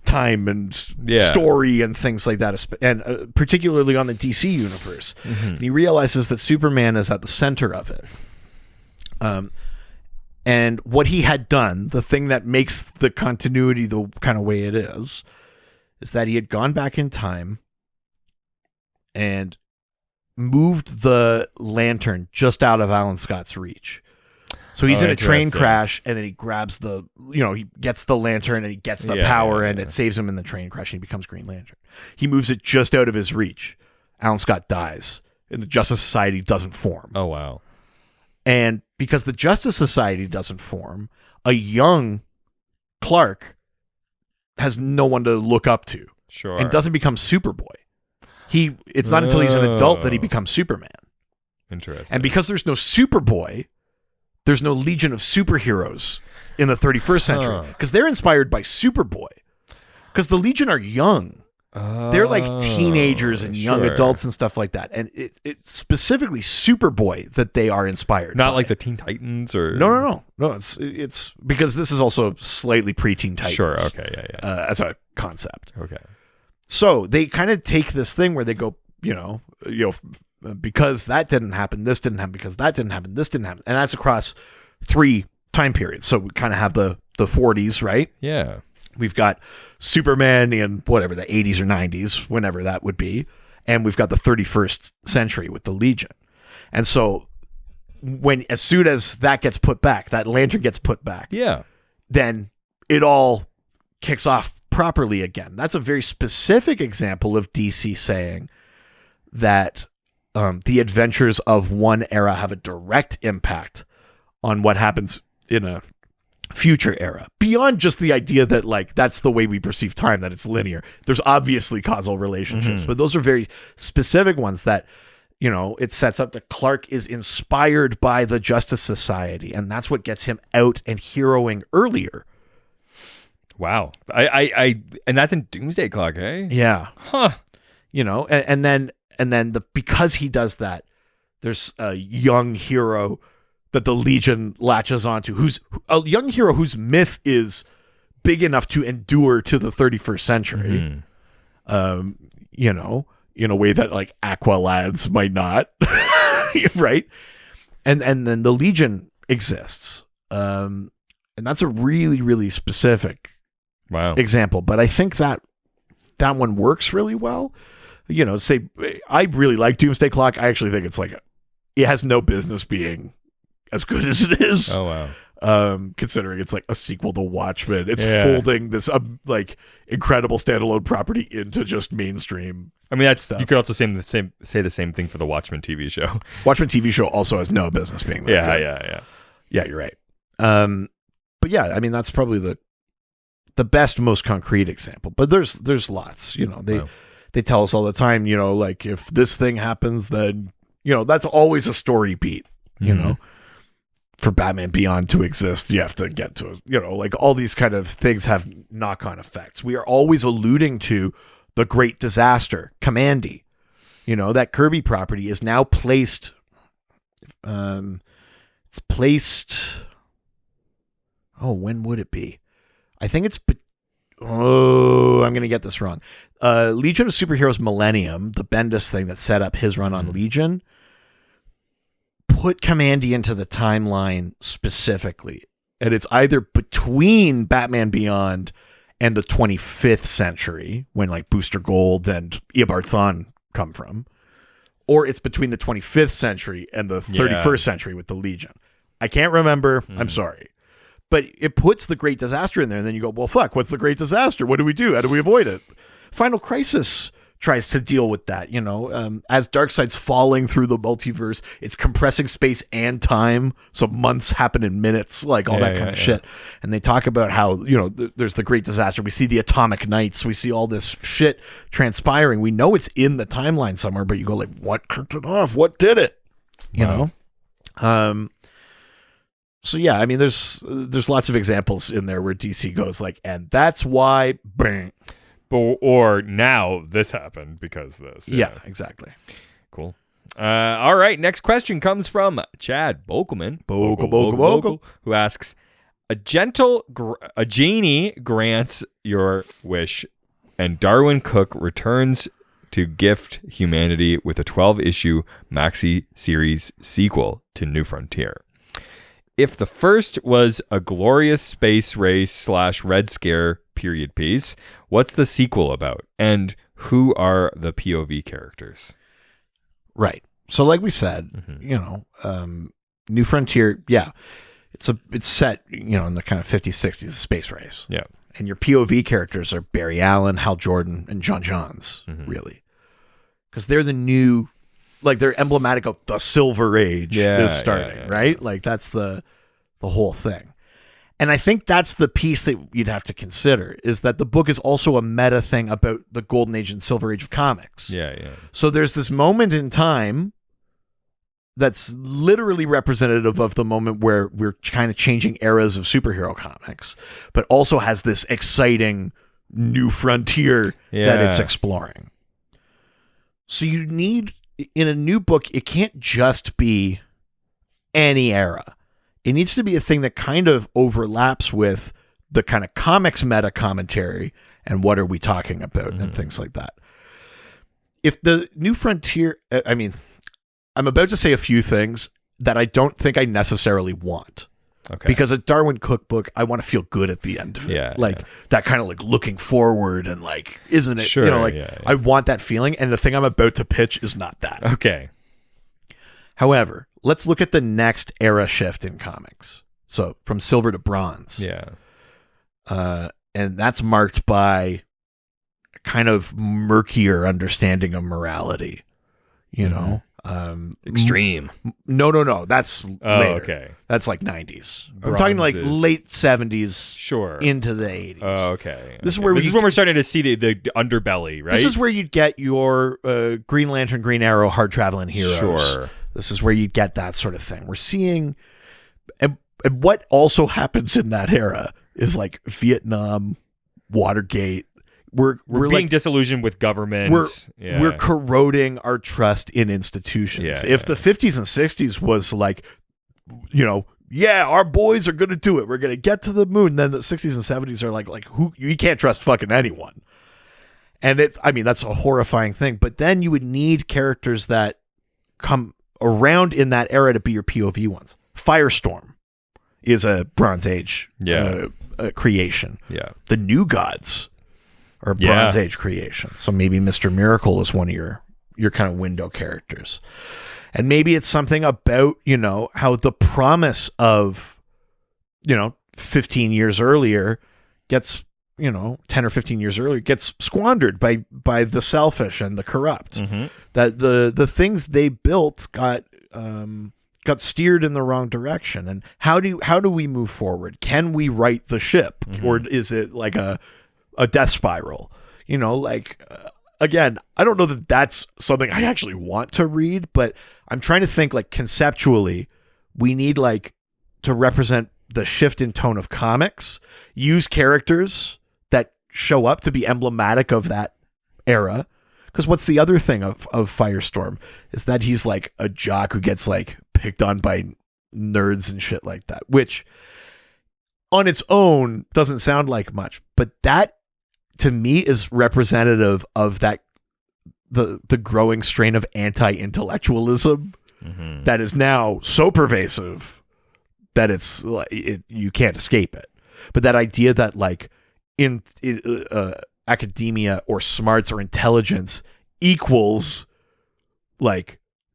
time and story and things like that, and particularly on the DC universe. Mm-hmm. And he realizes that Superman is at the center of it. And what he had done, the thing that makes the continuity the kind of way it is that he had gone back in time and moved the lantern just out of Alan Scott's reach. So he's in a train crash, and then he grabs he gets the lantern and he gets the power, and it saves him in the train crash, and he becomes Green Lantern. He moves it just out of his reach. Alan Scott dies, and the Justice Society doesn't form. Oh, wow. And because the Justice Society doesn't form, a young Clark has no one to look up to. Sure. And doesn't become Superboy. It's not until he's an adult that he becomes Superman. Interesting. And because there's no Superboy, there's no Legion of Superheroes in the 31st century. Because they're inspired by Superboy. Because the Legion are young. They're like teenagers and young adults and stuff like that. And it's specifically Superboy that they are inspired Not by. like the Teen Titans or... No. It's because this is also slightly pre-Teen Titans. Sure, okay, yeah. As a concept. Okay. So they kind of take this thing where they go, because that didn't happen, this didn't happen, because that didn't happen, this didn't happen. And that's across 3 time periods. So we kind of have the 40s, right? Yeah. We've got Superman in whatever, the 80s or 90s, whenever that would be. And we've got the 31st century with the Legion. And so as soon as that gets put back, that lantern gets put back, then it all kicks off properly again. That's a very specific example of DC saying that the adventures of one era have a direct impact on what happens in a future era, beyond just the idea that like that's the way we perceive time, that it's linear. There's obviously causal relationships, but those are very specific ones that it sets up that Clark is inspired by the Justice Society, and that's what gets him out and heroing earlier. Wow. I and that's in Doomsday Clock, eh? Yeah. Huh. And then and then because he does that, there's a young hero that the Legion latches onto, who's a young hero whose myth is big enough to endure to the 31st century. You know, in a way that like Aqua lads might not, right? And then the Legion exists, and that's a really, really specific example. But I think that one works really well. You know, say I really like Doomsday Clock. I actually think it's like it has no business being as good as it is. Oh wow. Considering it's like a sequel to Watchmen, it's folding this like incredible standalone property into just mainstream. I mean, that's stuff. You could also say the same thing for the Watchmen TV show. Watchmen TV show also has no business being there. Yeah. You're right. But yeah, I mean that's probably the best, most concrete example. But there's lots. You know, they tell us all the time. You know, like if this thing happens, then you know that's always a story beat. You know. For Batman Beyond to exist, you have to get to, you know, like all these kind of things have knock-on effects. We are always alluding to the great disaster, Kamandi. You know, that Kirby property is now placed, when would it be? I think it's, I'm going to get this wrong. Legion of Superheroes Millennium, the Bendis thing that set up his run on Legion, put Kamandi into the timeline specifically, and it's either between Batman Beyond and the 25th century, when like Booster Gold and Eobard Thawne come from, or it's between the 25th century and the 31st century with the Legion. I can't remember. I'm sorry. But it puts the Great Disaster in there, and then you go, well, fuck, what's the Great Disaster? What do we do? How do we avoid it? Final Crisis tries to deal with that, you know, as Darkseid's falling through the multiverse, it's compressing space and time, so months happen in minutes, like all that kind of shit. And they talk about how, you know, there's the Great Disaster. We see the Atomic Knights. We see all this shit transpiring. We know it's in the kineline somewhere, but you go like, what turned it off? What did it? You know? So yeah, I mean, there's lots of examples in there where DC goes like, and that's why, bang. Or now this happened because this. Yeah, exactly. Cool. All right. Next question comes from Chad Bokelman, who asks, a genie grants your wish, and Darwin Cook returns to gift humanity with a 12-issue maxi series sequel to New Frontier. If the first was a glorious space race / Red Scare period piece, what's the sequel about? And who are the POV characters? Right. So like we said, you know, New Frontier, it's set, you know, in the kind of 50s, 60s, space race. Yeah. And your POV characters are Barry Allen, Hal Jordan, and John Johns, really. Because they're the new... like they're emblematic of the Silver Age is starting, right? Like that's the whole thing. And I think that's the piece that you'd have to consider, is that the book is also a meta thing about the Golden Age and Silver Age of comics. Yeah. So there's this moment in time that's literally representative of the moment where we're kind of changing eras of superhero comics, but also has this exciting new frontier that it's exploring. So you need... in a new book, it can't just be any era. It needs to be a thing that kind of overlaps with the kind of comics meta commentary and what are we talking about and things like that. If the New Frontier, I mean, I'm about to say a few things that I don't think I necessarily want. Okay. Because a Darwin Cook book, I want to feel good at the end of it. That kind of like looking forward and like, isn't it? Sure, you know, I want that feeling. And the thing I'm about to pitch is not that. Okay. However, let's look at the next era shift in comics. So from silver to bronze. Yeah. And that's marked by a kind of murkier understanding of morality, you know? Extreme. No. That's later. Okay. That's like 90s. Bronze I'm talking like late 70s. Sure. Into the 80s. Okay. This is when we're starting to see the underbelly, right? This is where you'd get your Green Lantern, Green Arrow, hard traveling heroes. Sure. This is where you'd get that sort of thing. We're seeing, and what also happens in that era is like Vietnam, Watergate, we're being disillusioned with government. We're corroding our trust in institutions. If the 50s and 60s was like, our boys are going to do it. We're going to get to the moon. Then the 60s and 70s are like who you can't trust fucking anyone. And that's a horrifying thing. But then you would need characters that come around in that era to be your POV ones. Firestorm is a Bronze Age creation. Yeah. The New Gods are Bronze Age creation. So maybe Mr. Miracle is one of your kind of window characters. And maybe it's something about, how the promise of, 15 years earlier gets, 10 or 15 years earlier gets squandered by the selfish and the corrupt. Mm-hmm. That the things they built got steered in the wrong direction. And how do we move forward? Can we right the ship? Mm-hmm. Or is it like a death spiral? Again, I don't know that that's something I actually want to read, but I'm trying to think conceptually, we need to represent the shift in tone of comics, use characters that show up to be emblematic of that era. Because what's the other thing of Firestorm is that he's a jock who gets picked on by nerds and shit like that, which on its own doesn't sound like much, but that to me is representative of that the growing strain of anti-intellectualism mm-hmm. that is now so pervasive that you can't escape it. But that idea that in academia or smarts or intelligence equals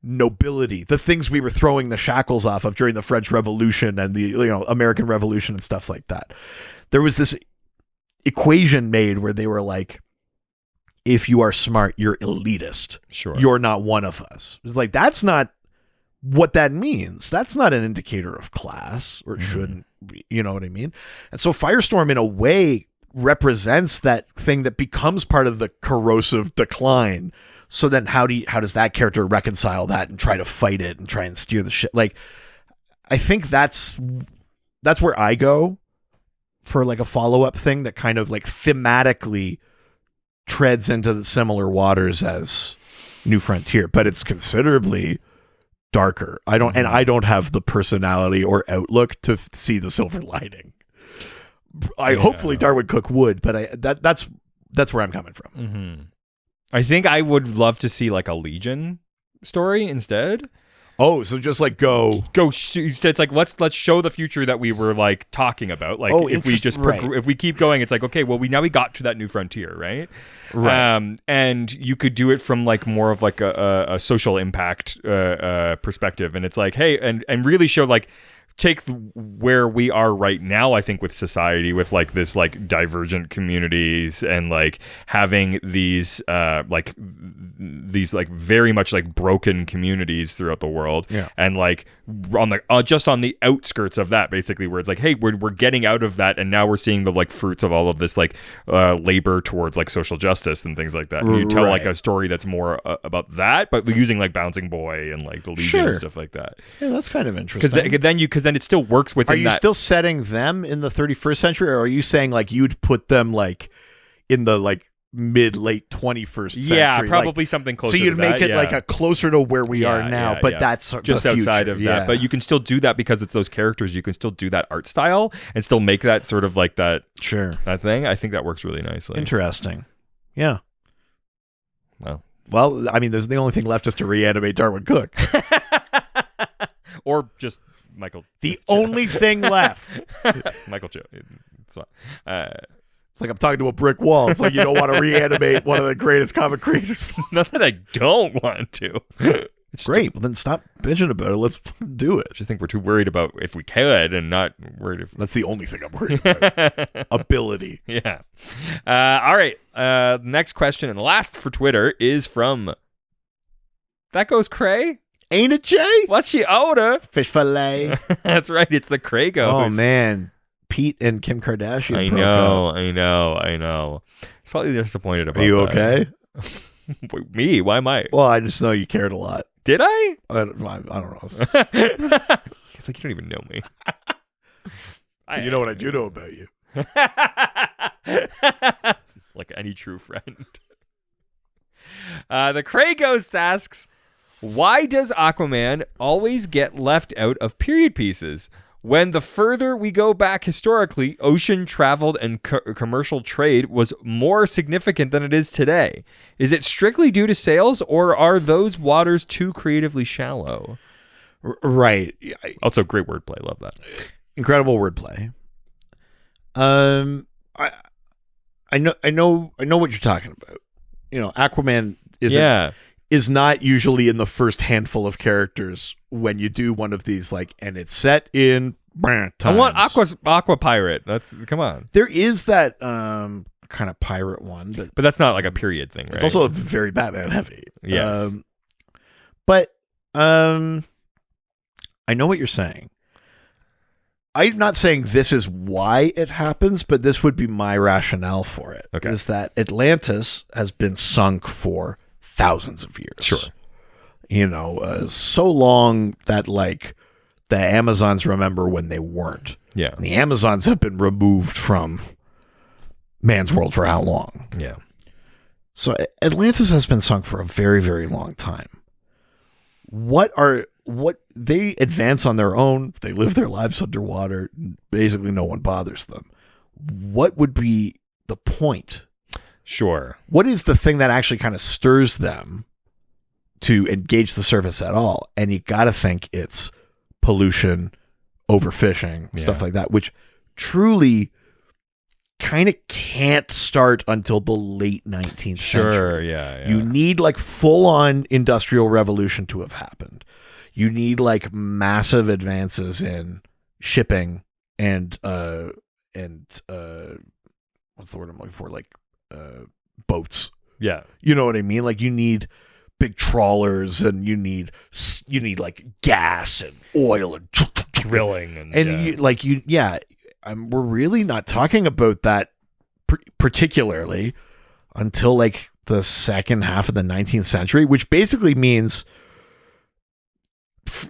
nobility, the things we were throwing the shackles off of during the French Revolution and the American Revolution and stuff like that. There was this equation made where they were if you are smart, you're elitist. Sure. You're not one of us. It's that's not what that means. That's not an indicator of class, or it shouldn't be, you know what I mean? And so Firestorm in a way represents that thing that becomes part of the corrosive decline. So then how does that character reconcile that and try to fight it and try and steer the shit? I think that's where I go for a follow-up thing that kind of thematically treads into the similar waters as New Frontier, but it's considerably darker. I don't have the personality or outlook to see the silver lining. Hopefully Darwin Cook would, but that's where I'm coming from. Mm-hmm. I think I would love to see a Legion story instead. Oh, so just go. It's let's show the future that we were talking about. If we just if we keep going, it's okay. Well, we got to that New Frontier, right? Right. And you could do it from more of a social impact perspective, and it's hey, and really show take where we are right now, I think, with society, with this divergent communities and having these very much broken communities throughout the world, and on the just on the outskirts of that, basically, where it's hey, we're getting out of that, and now we're seeing the fruits of all of this labor towards social justice and things like that. And you tell a story that's more about that, but using Bouncing Boy and the Legion and stuff like that. Yeah, that's kind of interesting. Because then it still works within. Are you still setting them in the 31st century, or are you saying you'd put them in the mid-late 21st century? Yeah, probably something closer. So you'd to make that, it a closer to where we are now, but that's just the outside of that. But you can still do that because it's those characters. You can still do that art style and still make that sort of that. Sure. That thing. I think that works really nicely. Interesting. Yeah. Well, there's the only thing left is to reanimate Darwin Cook. Or just Michael. The only thing left. Michael Cho. It's I'm talking to a brick wall. It's you don't want to reanimate one of the greatest comic creators. Not that I don't want to. It's great. Well, then stop bitching about it. Let's do it. I just think we're too worried about if we could and not worried if... That's the only thing I'm worried about. Ability. Yeah. All right. Next question and last for Twitter is from... That goes Cray? Ain't it, Jay? What's she order? Fish fillet. That's right. It's the Cray goes. Oh, man. Pete and Kim Kardashian I know. Slightly disappointed about that. Are you okay? Me? Why am I? Well, I just know you cared a lot. Did I? I don't know. It's you don't even know me. You know what I do know about you. like any true friend. The Cray Ghost asks, why does Aquaman always get left out of period pieces? When the further we go back historically, ocean traveled and commercial trade was more significant than it is today. Is it strictly due to sales, or are those waters too creatively shallow? Right. Also, great wordplay. Love that. Incredible wordplay. I know what you're talking about. Aquaman is not usually in the first handful of characters when you do one of these, and it's set in times. I want Aqua Pirate. Come on. There is that kind of pirate one, but that's not like a period thing, right? It's also a very Batman heavy. Yes. But I know what you're saying. I'm not saying this is why it happens, but this would be my rationale for it. Okay. Is that Atlantis has been sunk for thousands of years. Sure. So long that the Amazons remember when they weren't. Yeah. And the Amazons have been removed from man's world for how long? Yeah. So Atlantis has been sunk for a very, very long time. What they advance on their own, they live their lives underwater, basically no one bothers them. What would be the point? Sure. What is the thing that actually kind of stirs them to engage the surface at all? And you got to think it's pollution, overfishing, stuff like that, which truly kind of can't start until the late 19th century. Sure, yeah. You need full-on industrial revolution to have happened. You need massive advances in shipping and what's the word I'm looking for? Boats. Yeah. You know what I mean? You need big trawlers, and you need gas and oil and drilling we're really not talking about that particularly until the second half of the 19th century, which basically means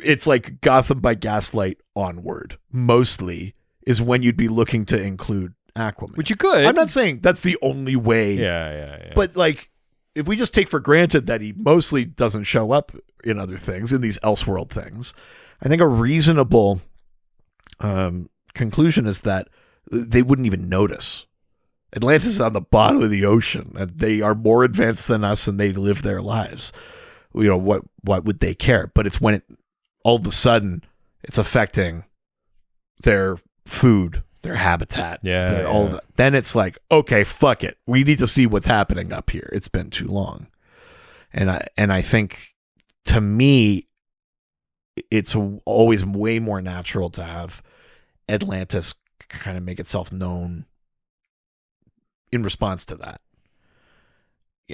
it's Gotham by Gaslight onward mostly is when you'd be looking to include Aquaman. Which you could. I'm not saying that's the only way. Yeah. But if we just take for granted that he mostly doesn't show up in other things, in these Elseworld things, I think a reasonable conclusion is that they wouldn't even notice. Atlantis is on the bottom of the ocean, and they are more advanced than us, and they live their lives. What would they care? But it's when all of a sudden it's affecting their food, their habitat, all of that. Then it's okay, fuck it. We need to see what's happening up here. It's been too long. And I think, to me, it's always way more natural to have Atlantis kind of make itself known in response to that.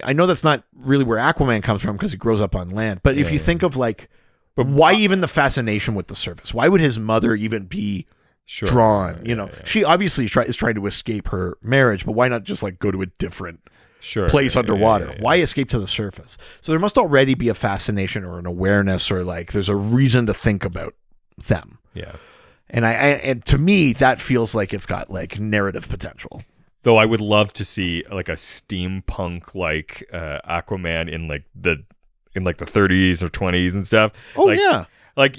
I know that's not really where Aquaman comes from because he grows up on land, but if you think of but why even the fascination with the surface? Why would his mother even be drawn? She obviously is trying to escape her marriage, but why not just go to a different place underwater? Why escape to the surface? So there must already be a fascination or an awareness, or there's a reason to think about them. Yeah. And to me, that feels like it's got narrative potential. Though I would love to see a steampunk Aquaman in the 30s or 20s and stuff. Oh yeah.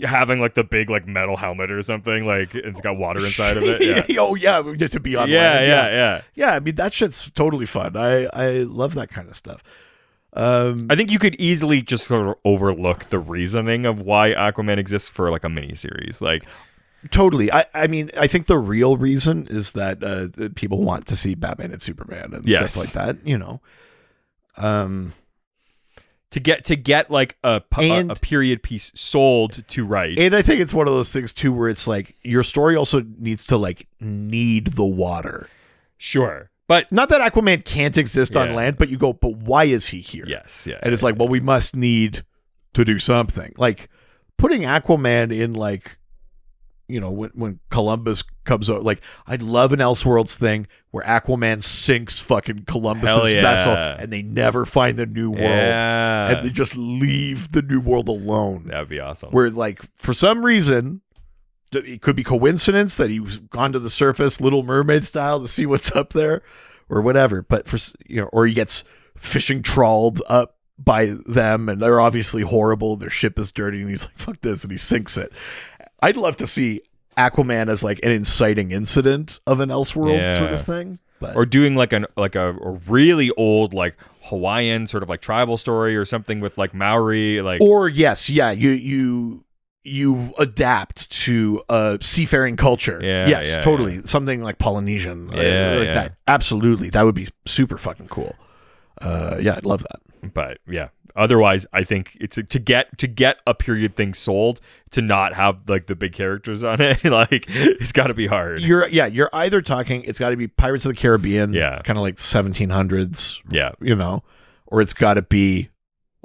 Having the big metal helmet or something, it's got water inside of it. Yeah. Oh yeah, we get to be on land. Yeah, I mean that shit's totally fun. I love that kind of stuff. I think you could easily just sort of overlook the reasoning of why Aquaman exists for a miniseries. Totally. I mean, I think the real reason is that people want to see Batman and Superman and stuff like that, to get a period piece sold to write. And I think it's one of those things too where it's your story also needs to need the water. Sure. But not that Aquaman can't exist on land, but you go, but why is he here? Yes. Yeah. And it's well, we must need to do something. Putting Aquaman in when Columbus comes out, I'd love an Elseworlds thing where Aquaman sinks fucking Columbus's vessel and they never find the new world and they just leave the new world alone. That would be awesome. Where for some reason, it could be coincidence that he's gone to the surface, Little Mermaid style, to see what's up there, or whatever. But or he gets fishing trawled up by them, and they're obviously horrible. Their ship is dirty, and he's like, "Fuck this," and he sinks it. I'd love to see Aquaman as like an inciting incident of an Elseworld sort of thing. But. Or doing like a really old like Hawaiian sort of like tribal story or something with like Maori like. Or you adapt to a seafaring culture. Totally. Something like Polynesian. That. Absolutely. That would be super fucking cool. I'd love that. But yeah. Otherwise, I think it's to get a period thing sold, to not have like the big characters on it. Like it's got to be hard. You're either talking. It's got to be Pirates of the Caribbean. Kind of like 1700s. Or it's got to be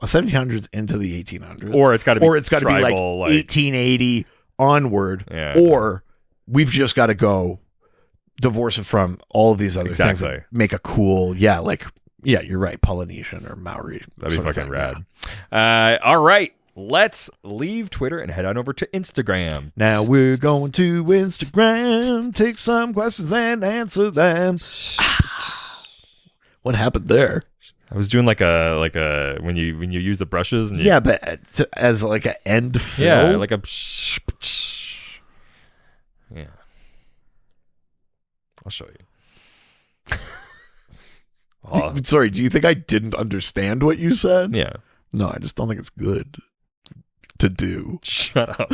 1700s into the 1800s. Or it's got to be like 1880 onward. Or we've just got to go divorce it from all of these other things. And make a cool Yeah, you're right. Polynesian or Maori. That'd be fucking rad. All right. Let's leave Twitter and head on over to Instagram. Now we're going to Instagram. Take some questions and answer them. What happened there? I was doing like a when you use the brushes and but as like an end fill. Yeah, like a yeah. I'll show you. Sorry, do you think I didn't understand what you said? Yeah. No, I just don't think it's good to do. Shut up.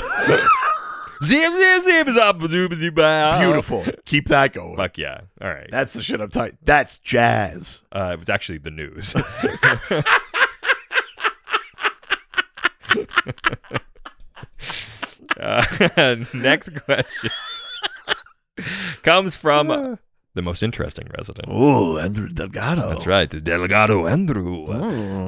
Beautiful. Keep that going. Fuck yeah. All right. That's the shit I'm talking. That's jazz. It was actually the news. Next question comes from the most interesting resident. Oh, Andrew Delgado. That's right, Delgado Andrew,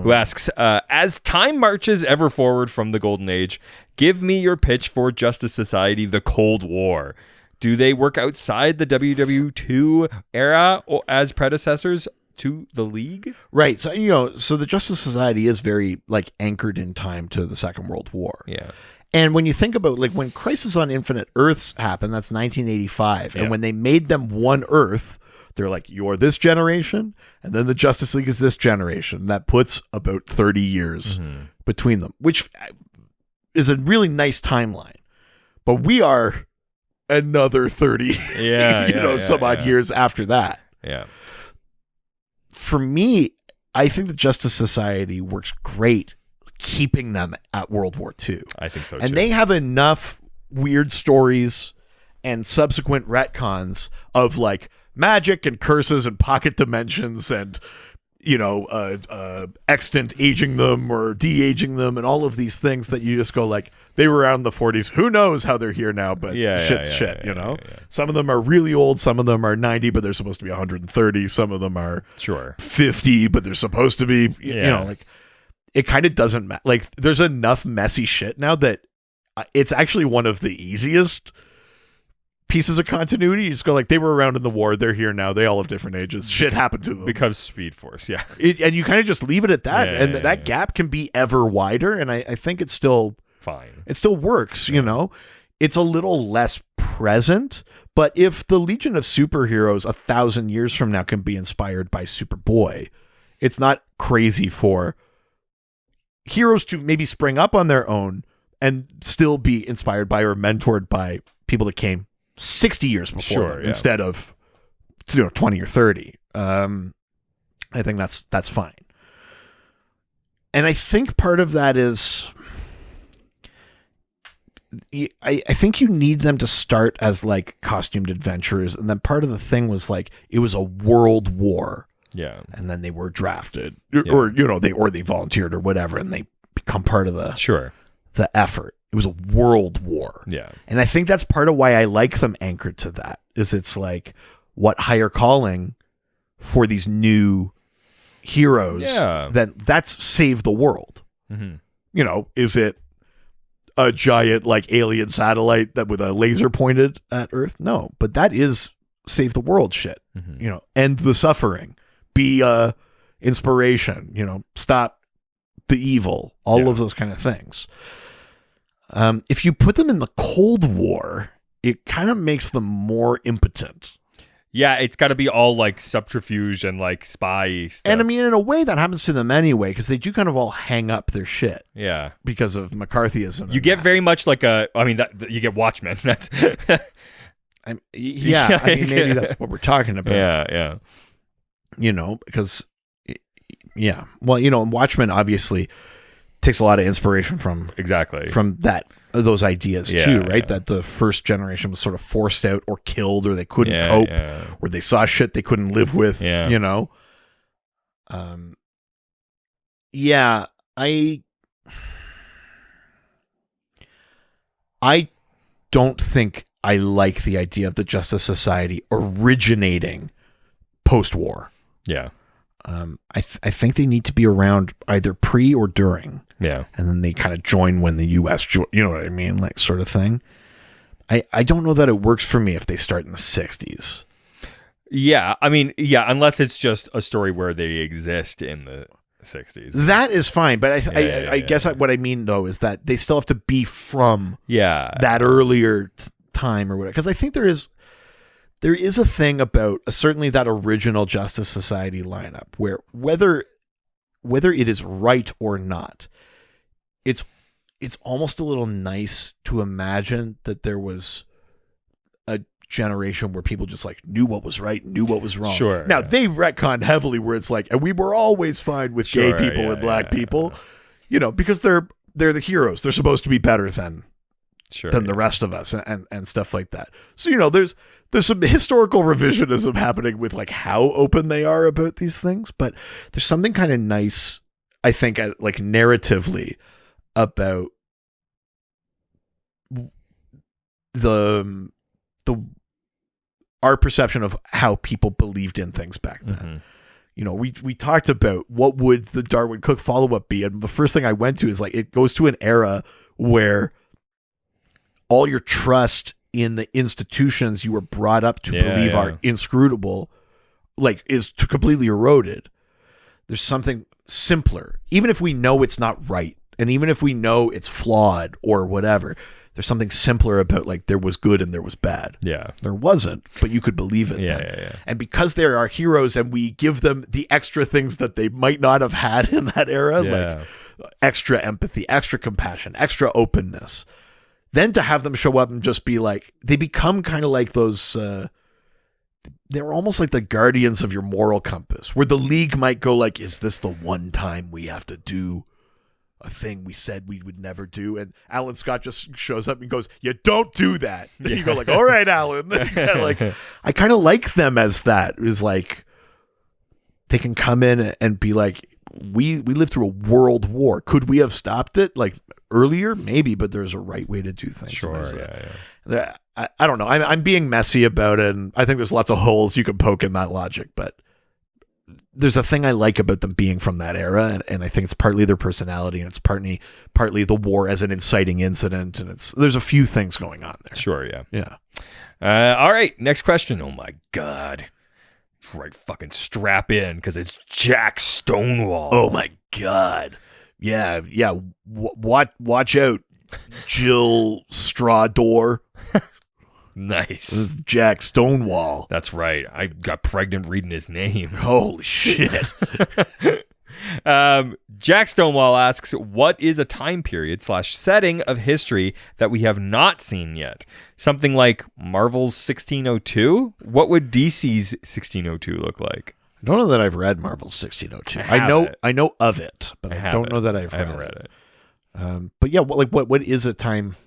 who asks, as time marches ever forward from the Golden Age, give me your pitch for Justice Society, the Cold War. Do they work outside the WW2 era or as predecessors to the League? Right. So, so the Justice Society is very like anchored in time to the Second World War. Yeah. And when you think about like when Crisis on Infinite Earths happened, that's 1985. And when they made them one Earth, they're like, you're this generation, and then the Justice League is this generation. That puts about 30 years between them, which is a really nice timeline. But we are another 30, some odd years after that. Yeah. For me, I think the Justice Society works great keeping them at World War II. I think so, too. And they have enough weird stories and subsequent retcons of like magic and curses and pocket dimensions and, extant aging them or de-aging them and all of these things that you just go like, they were around in the 40s. Who knows how they're here now, but shit's shit. Some of them are really old. Some of them are 90, but they're supposed to be 130. Some of them are 50, but they're supposed to be, it kind of doesn't matter. Like, there's enough messy shit now that it's actually one of the easiest pieces of continuity. You just go like, they were around in the war. They're here now. They all have different ages. Shit happened to them. Because Speed Force, yeah. And you kind of just leave it at that. That gap can be ever wider. And I think it's still fine. It still works, It's a little less present. But if the Legion of Superheroes 1,000 years from now can be inspired by Superboy, it's not crazy for heroes to maybe spring up on their own and still be inspired by or mentored by people that came 60 years before them instead of 20 or 30. I think that's fine. And I think part of that is I think you need them to start as like costumed adventurers, and then part of the thing was like it was a world war. Yeah. And then they were drafted or they volunteered or whatever, and they become part of the effort. It was a world war. Yeah. And I think that's part of why I like them anchored to that, is it's like what higher calling for these new heroes. Yeah. That's save the world. Mm-hmm. Is it a giant like alien satellite that with a laser pointed at Earth? No, but that is save the world shit. Mm-hmm. End the suffering. Be inspiration, stop the evil, all of those kind of things. If you put them in the Cold War, it kind of makes them more impotent. Yeah, it's got to be all like subterfuge and like spy stuff. And I mean, in a way, that happens to them anyway, because they do kind of all hang up their shit. Yeah, because of McCarthyism. You get very much like you get Watchmen. That's I mean, maybe that's what we're talking about. Yeah. Because well, Watchmen obviously takes a lot of inspiration from those ideas too, right? That the first generation was sort of forced out or killed, or they couldn't cope, or they saw shit they couldn't live with. I don't think I like the idea of the Justice Society originating post-war. Yeah. I think they need to be around either pre or during. Yeah. And then they kind of join when the U.S. You know what I mean? Like, sort of thing. I don't know that it works for me if they start in the 60s. Yeah. I mean, unless it's just a story where they exist in the 60s. That is fine. But I guess what I mean, though, is that they still have to be from that earlier time or whatever. Because I think there is a thing about certainly that original Justice Society lineup where whether it is right or not, it's almost a little nice to imagine that there was a generation where people just like knew what was right, knew what was wrong. Sure. Now they retconned heavily where it's like, and we were always fine with gay people and black people, because they're the heroes. They're supposed to be better than the rest of us and stuff like that. So, there's some historical revisionism happening with like how open they are about these things, but there's something kind of nice, I think, like narratively about our perception of how people believed in things back then. Mm-hmm. We talked about what would the Darwin Cook follow-up be, and the first thing I went to is like it goes to an era where all your trust in the institutions you were brought up to believe are inscrutable, like, is completely eroded. There's something simpler, even if we know it's not right, and even if we know it's flawed or whatever. There's something simpler about like there was good and there was bad. Yeah, there wasn't, but you could believe it. Yeah. And because they're our heroes, and we give them the extra things that they might not have had in that era, like extra empathy, extra compassion, extra openness. Then to have them show up and just be like, they become kind of like those, they're almost like the guardians of your moral compass, where the League might go like, is this the one time we have to do a thing we said we would never do? And Alan Scott just shows up and goes, you don't do that. And you go like, all right, Alan. Like, I kind of like them as that. It was like, they can come in and be like, we lived through a world war. Could we have stopped it like earlier? Maybe, but there's a right way to do things. Sure. I don't know. I'm being messy about it, and I think there's lots of holes you can poke in that logic, but there's a thing I like about them being from that era, and I think it's partly their personality, and it's partly the war as an inciting incident, and there's a few things going on there. Sure, yeah. Yeah. All right, next question. Oh my God. Right, fucking strap in, because it's Jack Stonewall. Oh my God. Yeah. Watch out, Jill Strawdor. Nice. This is Jack Stonewall. That's right. I got pregnant reading his name. Holy shit. Jack Stonewall asks, what is a time period / setting of history that we have not seen yet? Something like Marvel's 1602? What would DC's 1602 look like? I don't know that I've read Marvel's 1602. I know of it, but I don't know that I haven't read it. But yeah, what is a time?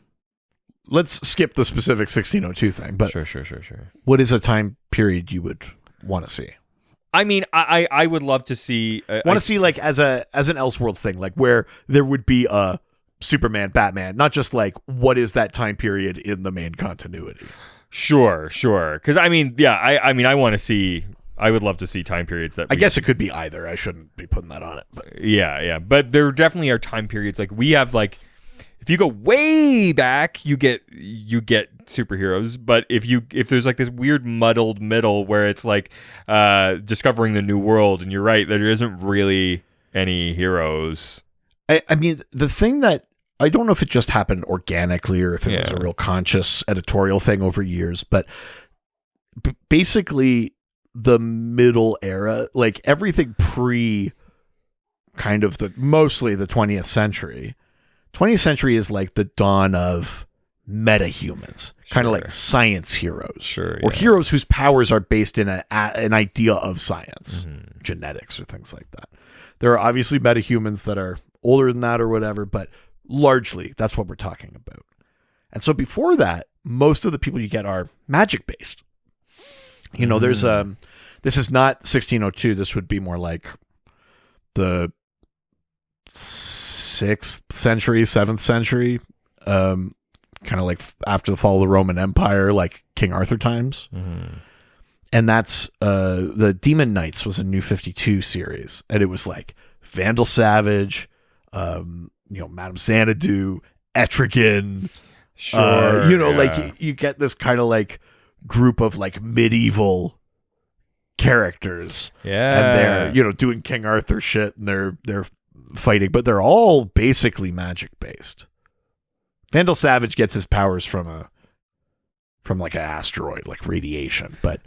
Let's skip the specific 1602 thing, but sure. What is a time period you would want to see? I mean, I would love to see... see like as an Elseworlds thing, like where there would be a Superman, Batman, not just like what is that time period in the main continuity. Sure. Because I mean, I want to see... I would love to see time periods that... I guess it could be either. I shouldn't be putting that on it. But. Yeah. But there definitely are time periods. Like we have like... If you go way back, you get superheroes. But if there's like this weird muddled middle where it's like discovering the new world, and you're right, there isn't really any heroes. I mean, the thing that I don't know if it just happened organically or if it was a real conscious editorial thing over years, but basically the middle era, like everything pre kind of mostly the 20th century. 20th century is like the dawn of metahumans, kind of like science heroes, or heroes whose powers are based in an idea of science, genetics or things like that. There are obviously metahumans that are older than that or whatever, but largely that's what we're talking about. And so before that, most of the people you get are magic based. You know, there's this is not 1602. This would be more like the 6th century, 7th century, kind of like after the fall of the Roman Empire, like King Arthur times. And that's the Demon Knights was a New 52 series, and it was like Vandal Savage, Madame Xanadu, Etrigan. Like you get this kind of like group of like medieval characters, and they're doing King Arthur shit, and they're fighting, but they're all basically magic based. Vandal Savage gets his powers from like an asteroid, like radiation, but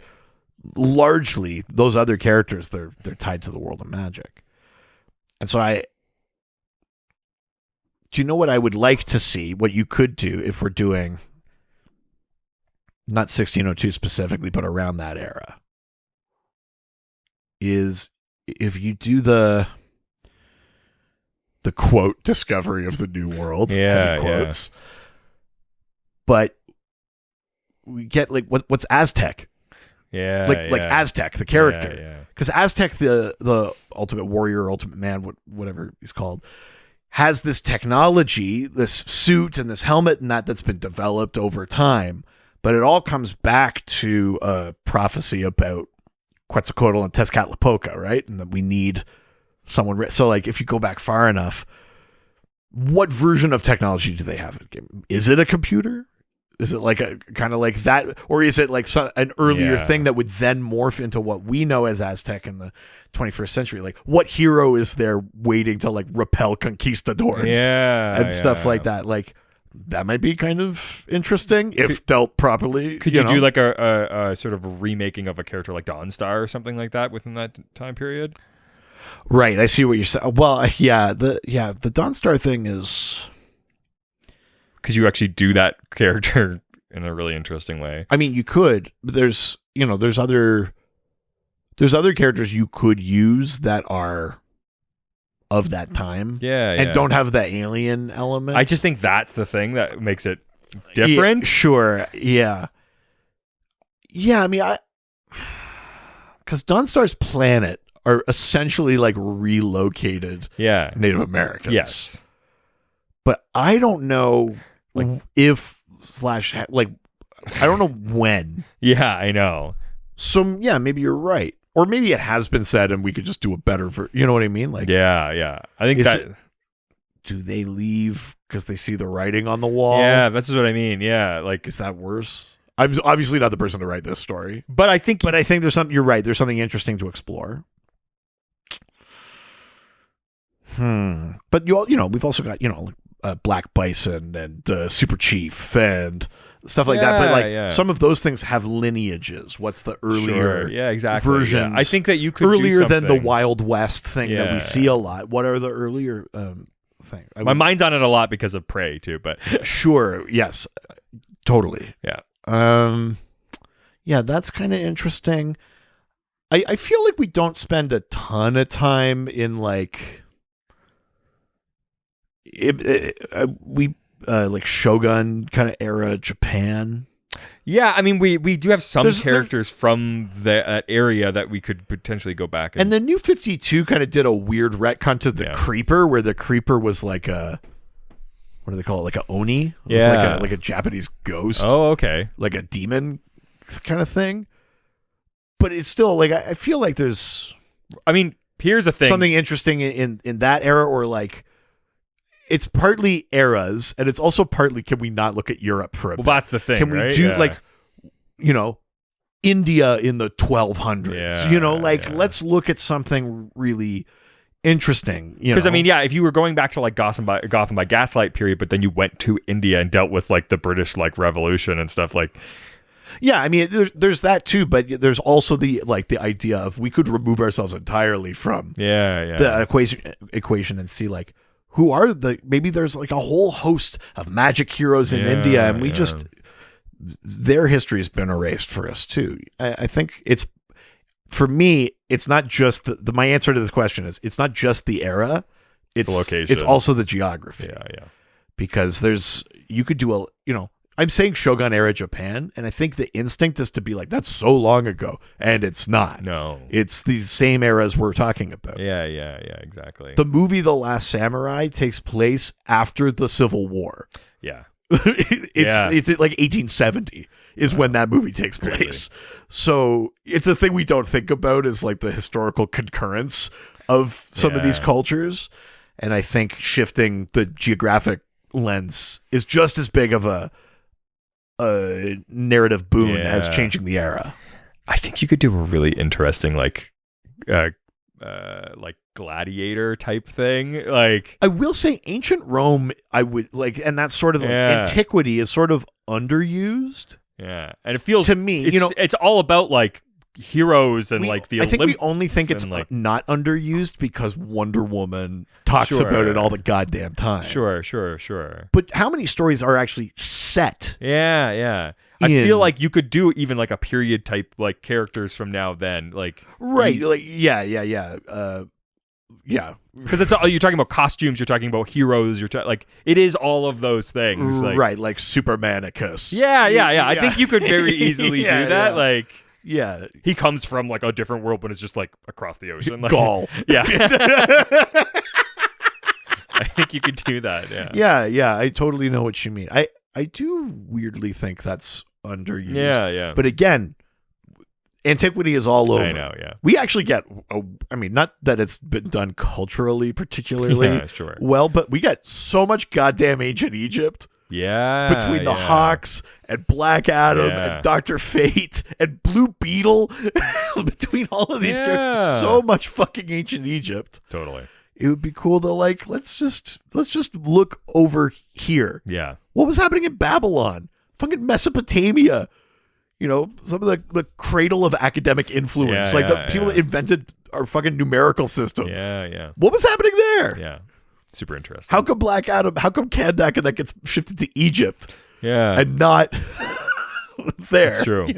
largely those other characters they're tied to the world of magic. And so do you know what I would like to see, what you could do if we're doing not 1602 specifically, but around that era, is if you do the quote discovery of the new world, heavy quotes, but we get like what's Aztec, like Aztec the character, because Aztec the ultimate warrior, ultimate man, whatever he's called, has this technology, this suit and this helmet and that's been developed over time, but it all comes back to a prophecy about Quetzalcoatl and Tezcatlipoca, right? And that we need someone. So like if you go back far enough, what version of technology do they have? Is it a computer? Is it like a kind of like that, or is it like an earlier thing that would then morph into what we know as Aztec in the 21st century? Like what hero is there waiting to like repel conquistadors and stuff like that? Like that might be kind of interesting if dealt properly. Could you do like a sort of remaking of a character like Dawnstar or something like that within that time period? Right, I see what you're saying. Well, the Dawnstar thing is, because you actually do that character in a really interesting way. I mean, you could, but there's other characters you could use that are of that time, and don't have the alien element. I just think that's the thing that makes it different. I mean, because Dawnstar's planet are essentially like relocated Native Americans. Yes. But I don't know if I don't know when. Yeah, I know. So maybe you're right. Or maybe it has been said and we could just do a better you know what I mean? Like I think do they leave because they see the writing on the wall? Yeah, that's what I mean. Yeah, like is that worse? I'm obviously not the person to write this story. But I think there's something, you're right, there's something interesting to explore. But we've also got Black Bison and Super Chief and stuff like that. But some of those things have lineages. What's the earlier versions? I think that you could earlier than the Wild West thing that we see a lot. What are the earlier things? My mind's on it a lot because of Prey too. But sure, yes, totally. That's kind of interesting. I feel like we don't spend a ton of time in like. Like Shogun kind of era Japan. Yeah, I mean we do have some characters from that area that we could potentially go back and the New 52 kind of did a weird retcon to the Creeper, where the Creeper was like a, what do they call it, like a Oni? It was like a Japanese ghost. Oh, okay. Like a demon kind of thing. But it's still like I feel like there's, I mean, here's the thing. Something interesting in that era, or like it's partly eras, and it's also partly, can we not look at Europe for a bit? Well, that's the thing. Can we do like, India in the 1200s? Let's look at something really interesting. Because I mean, if you were going back to like Gotham by Gaslight period, but then you went to India and dealt with like the British like Revolution and stuff like. Yeah, I mean, there's that too, but there's also the idea of we could remove ourselves entirely from the equation and see like who are maybe there's like a whole host of magic heroes in India, and we just their history has been erased for us too. I think it's for me, it's not just my answer to this question is it's not just the era, it's the location, it's also the geography. Yeah. Because you could do I'm saying Shogun era Japan, and I think the instinct is to be like, that's so long ago, and it's not. No. It's the same eras we're talking about. Yeah, exactly. The movie The Last Samurai takes place after the Civil War. Yeah. It's like 1870 is when that movie takes place. Crazy. So it's a thing we don't think about is like the historical concurrence of some of these cultures. And I think shifting the geographic lens is just as big of a narrative boon as changing the era. I think you could do a really interesting like gladiator type thing. Like I will say ancient Rome, I would like, and that's sort of like antiquity is sort of underused. Yeah. And it feels to me, it's all about like heroes and like the I think we only think it's like not underused because Wonder Woman talks about it all the goddamn time. Sure. But how many stories are actually set? Yeah. I feel like you could do even like a period type like characters from now then like yeah. Because it's all, you're talking about costumes, you're talking about heroes, like it is all of those things. Like, right, like Supermanicus. Yeah. I think you could very easily do that. Like yeah, he comes from like a different world, but it's just like across the ocean. Like, Gaul. Yeah. I think you could do that. Yeah. I totally know what you mean. I do weirdly think that's underused. Yeah. But again, antiquity is all over. I know. Yeah. We actually get. I mean, not that it's been done culturally particularly well, but we get so much goddamn ancient Egypt. Yeah. Between the Hawks and Black Adam and Dr. Fate and Blue Beetle, between all of these characters, so much fucking ancient Egypt. Totally. It would be cool to like let's just look over here. Yeah. What was happening in Babylon? Fucking Mesopotamia. Some of the cradle of academic influence. The people that invented our fucking numerical system. Yeah. What was happening there? Yeah. Super interesting. How come Kandak and that gets shifted to Egypt? Yeah. And not there. That's true.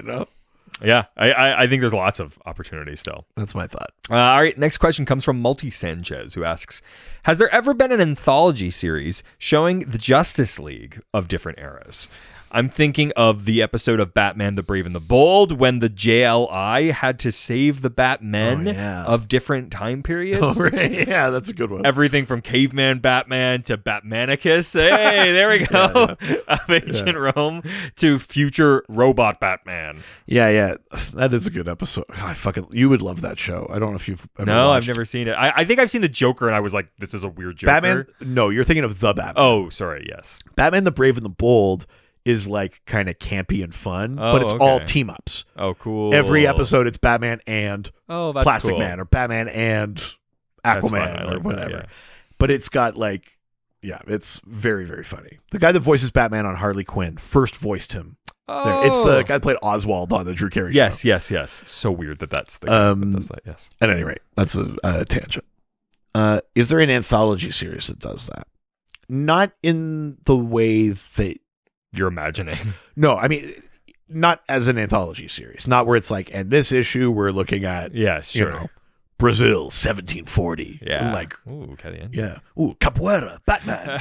Yeah. I think there's lots of opportunity still. That's my thought. All right. Next question comes from Multi Sanchez, who asks, has there ever been an anthology series showing the Justice League of different eras? I'm thinking of the episode of Batman the Brave and the Bold when the JLI had to save the Batmen of different time periods. Oh, right. Yeah, that's a good one. Everything from Caveman Batman to Batmanicus. Hey, there we go. Of ancient Rome to future robot Batman. Yeah. That is a good episode. You would love that show. I don't know if you've ever watched. I've never seen it. I think I've seen the Joker and I was like, this is a weird Joker. Batman? No, you're thinking of the Batman. Oh, sorry. Yes. Batman the Brave and the Bold is like kind of campy and fun, but it's all team ups. Oh, cool. Every episode it's Batman and that's Plastic cool. Man or Batman and Aquaman or whatever. That, But it's got like, it's very, very funny. The guy that voices Batman on Harley Quinn first voiced him. Oh. It's the guy that played Oswald on the Drew Carey show. Yes. So weird that's the guy that does that, yes. At any rate, that's a tangent. Is there an anthology series that does that? Not in the way that you're imagining. No, I mean, not as an anthology series. Not where it's like, and this issue we're looking at, Brazil, 1740. Yeah. Like, ooh, caliente. Yeah. Ooh, capoeira, Batman.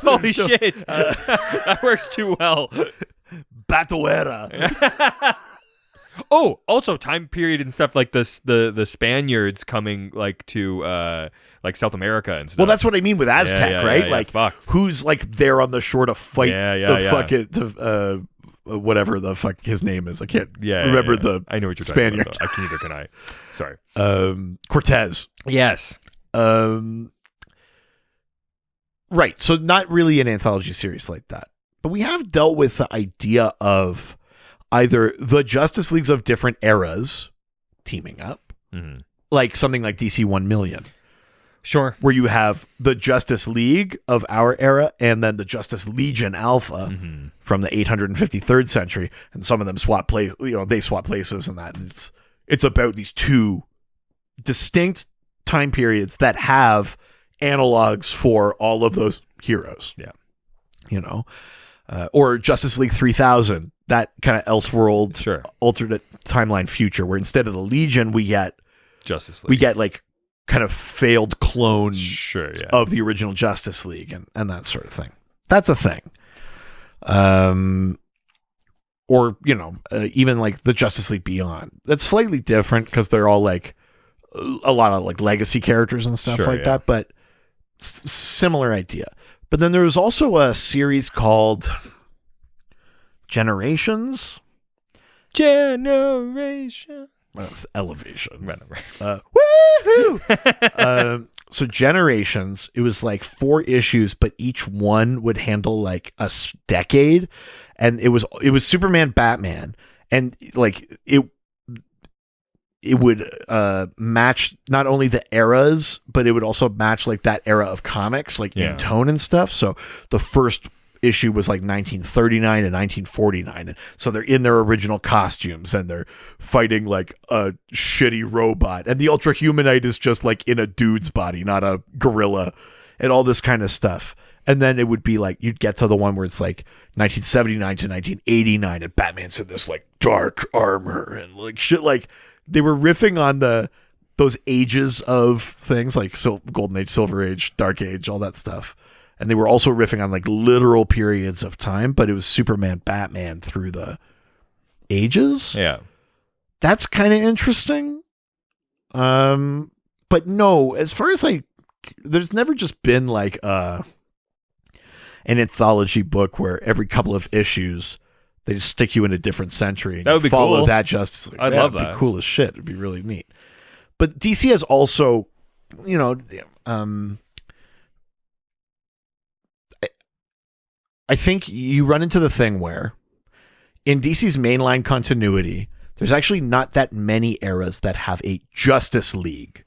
Holy shit. That works too well. Batoera. Oh, also time period and stuff like this. The Spaniards coming like to like South America and stuff. Well, that's what I mean with Aztec, right? Like, who's like there on the shore to fight fucking whatever the fuck his name is. I can't remember the I know what you're Spaniard. Talking about. I can either can I. Sorry. Cortez. Yes. Right. So not really an anthology series like that, but we have dealt with the idea of either the Justice Leagues of different eras teaming up, like something like DC 1 Million. Sure. Where you have the Justice League of our era and then the Justice Legion Alpha from the 853rd century, and some of them swap they swap places and that. And it's about these two distinct time periods that have analogs for all of those heroes. Yeah. Or Justice League 3000, that kind of Elseworld alternate timeline future where instead of the Legion we get Justice League. We get like kind of failed clone of the original Justice League and that sort of thing. That's a thing. Or, even like the Justice League Beyond. That's slightly different because they're all like a lot of like legacy characters and stuff that, but similar idea. But then there was also a series called Generations. Well, it's Elevation. Whatever. Woohoo! So Generations, it was like 4 issues, but each one would handle like a decade, and it was Superman, Batman, and like it would match not only the eras, but it would also match like that era of comics, like in tone and stuff. So the first issue was like 1939 and 1949, and so they're in their original costumes and they're fighting like a shitty robot, and the Ultra Humanite is just like in a dude's body, not a gorilla, and all this kind of stuff. And then it would be like you'd get to the one where it's like 1979 to 1989, and Batman's in this like dark armor and like shit. Like they were riffing on those ages of things like Golden Age, Silver Age, Dark Age, all that stuff. And they were also riffing on like literal periods of time, but it was Superman, Batman through the ages. Yeah. That's kind of interesting. But no, as far as there's never just been like an anthology book where every couple of issues they just stick you in a different century and that would be follow cool. that Justice League. I'd love that. It'd be cool as shit. It'd be really neat. But DC has also, I think you run into the thing where in DC's mainline continuity, there's actually not that many eras that have a Justice League.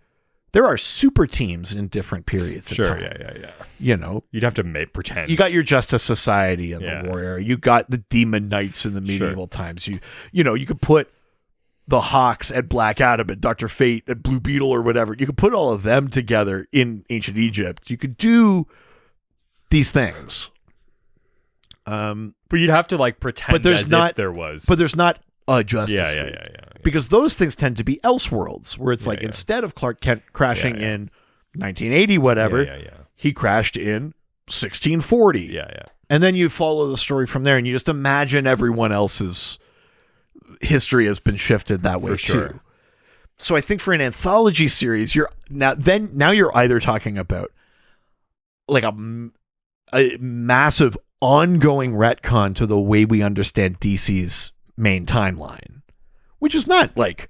There are super teams in different periods of time. Yeah. You'd have to pretend. You got your Justice Society in the war era. You got the Demon Knights in the medieval times. You could put the Hawks and Black Adam and Dr. Fate and Blue Beetle or whatever. You could put all of them together in ancient Egypt. You could do these things. But you'd have to like pretend if there was. But there's not a Justice League. Yeah. Because those things tend to be Elseworlds, where it's instead of Clark Kent crashing in 1980, whatever, he crashed in 1640. Yeah. And then you follow the story from there, and you just imagine everyone else's history has been shifted that way too. So I think for an anthology series, you're either talking about like a massive ongoing retcon to the way we understand DC's main timeline, which is not like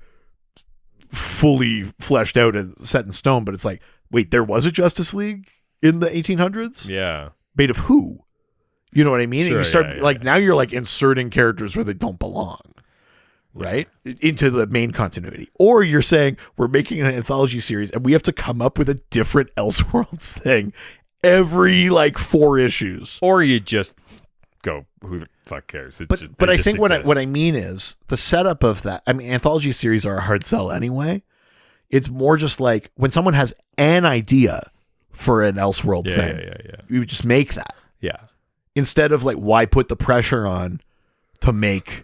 fully fleshed out and set in stone, but it's like, wait, there was a Justice League in the 1800s? Yeah. Made of who? You know what I mean? Sure, and you start now you're like inserting characters where they don't belong. Right? Into the main continuity. Or you're saying we're making an anthology series and we have to come up with a different Elseworlds thing every like 4 issues. Or you just go, who the fuck cares? But I think what I mean is the setup of that. I mean, anthology series are a hard sell anyway. It's more just like when someone has an idea for an Elseworld thing, you would just make that. Yeah. Instead of like, why put the pressure on to make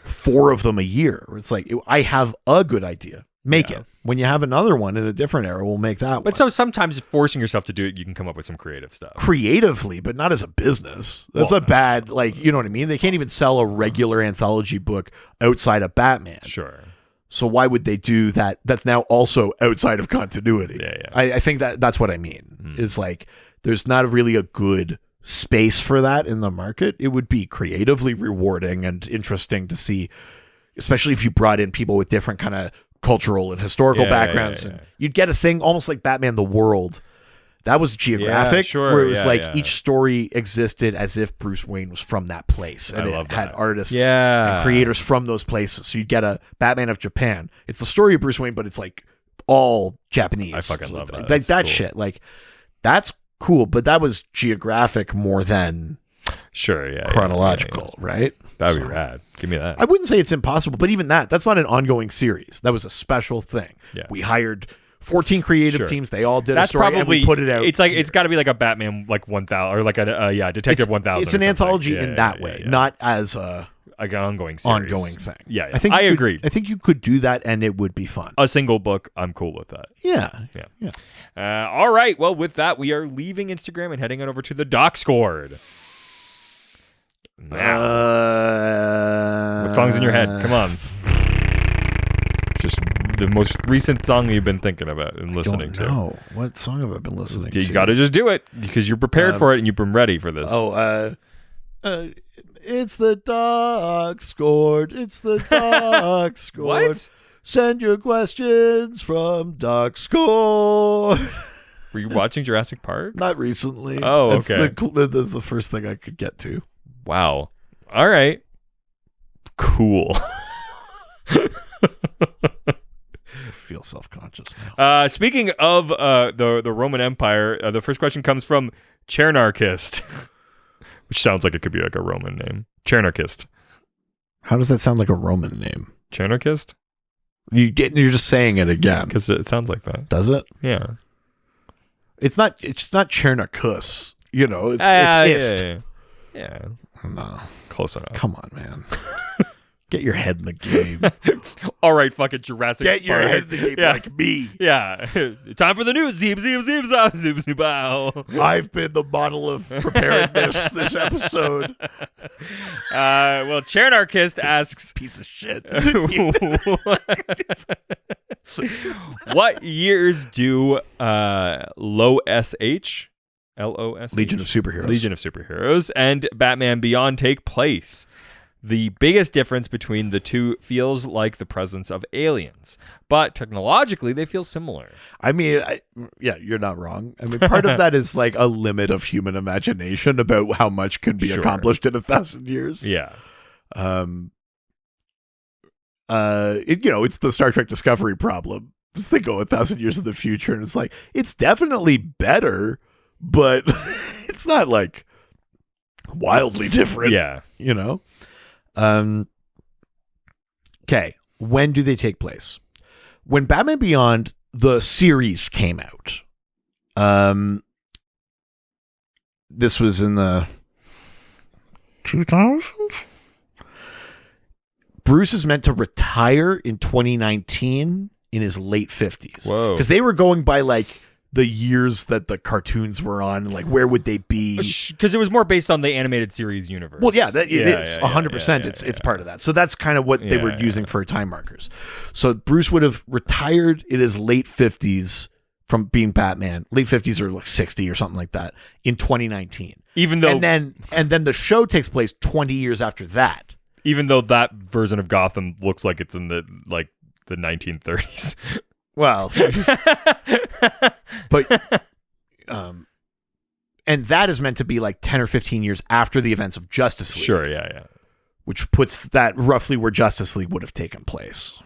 4 of them a year? It's like, I have a good idea. Make it. When you have another one in a different era, we'll make that one. But so sometimes forcing yourself to do it, you can come up with some creative stuff. Creatively, but not as a business. That's bad, you know what I mean? They can't even sell a regular anthology book outside of Batman. Sure. So why would they do that? That's now also outside of continuity. Yeah. I think that's what I mean. Is like, there's not really a good space for that in the market. It would be creatively rewarding and interesting to see, especially if you brought in people with different kind of cultural and historical backgrounds. And you'd get a thing almost like Batman the World. That was geographic, where it was each story existed as if Bruce Wayne was from that place. And it had artists and creators from those places. So you'd get a Batman of Japan. It's the story of Bruce Wayne, but it's like all Japanese. I fucking love that. Like that cool. shit. Like that's cool, but that was geographic more than chronological, right? That'd be rad. Give me that. I wouldn't say it's impossible, but even that's not an ongoing series. That was a special thing. Yeah. We hired 14 creative teams. They all did a story and we put it out. It's like it's got to be like a Batman like 1000 or like a Detective 1000. It's an anthology in that way, not as a like an ongoing series. Ongoing thing. Yeah. I agree. I think you could do that and it would be fun. A single book, I'm cool with that. Yeah. All right. Well, with that, we are leaving Instagram and heading on over to the Dockscord. Now, what song's in your head? Come on. Just the most recent song you've been thinking about and listening to. No, what song have I been listening to? You got to just do it because you're prepared for it and you've been ready for this. It's the Dockscord. It's the Dockscord. What? Send your questions from Dockscord. Were you watching Jurassic Park? Not recently. Oh, okay. That's the first thing I could get to. Wow. All right. Cool. I feel self-conscious now. Speaking of the Roman Empire, the first question comes from Chernarchist, which sounds like it could be like a Roman name. Chernarchist. How does that sound like a Roman name? Chernarchist? You're just saying it again. Because it sounds like that. Does it? Yeah. It's not Chernarchus. You know, it's Ist. Yeah. No. Close enough. Come on, man. Get your head in the game. All right, fucking Jurassic Park. Get your head in the game like me. Yeah. Time for the news. Zoom, zoom, zoom, zoom, zoom, zoom, bow. I've been the model of preparedness this episode. Well, Chernarchist asks... Piece of shit. What years do LOSH? LOSH? Legion of Superheroes and Batman Beyond take place? The biggest difference between the two feels like the presence of aliens, but technologically they feel similar. I mean, you're not wrong. I mean, part of that is like a limit of human imagination about how much can be accomplished in 1,000 years. Yeah. It's the Star Trek Discovery problem. Just think 1,000 years in the future, and it's like it's definitely better, but it's not like wildly different. Yeah. You know? Okay. When do they take place? When Batman Beyond, the series came out. This was in the 2000s? Bruce is meant to retire in 2019 in his late 50s. Whoa. Because they were going by like the years that the cartoons were on, and like where would they be? Because it was more based on the animated series universe. Well, yeah, it is 100%. It's part of that. So that's kind of what they were using for time markers. So Bruce would have retired in his late 50s from being Batman, late 50s or like 60 or something like that in 2019. Even though, and then the show takes place 20 years after that. Even though that version of Gotham looks like it's in the 1930s. Well, but and that is meant to be like 10 or 15 years after the events of Justice League. Sure, yeah. Which puts that roughly where Justice League would have taken place.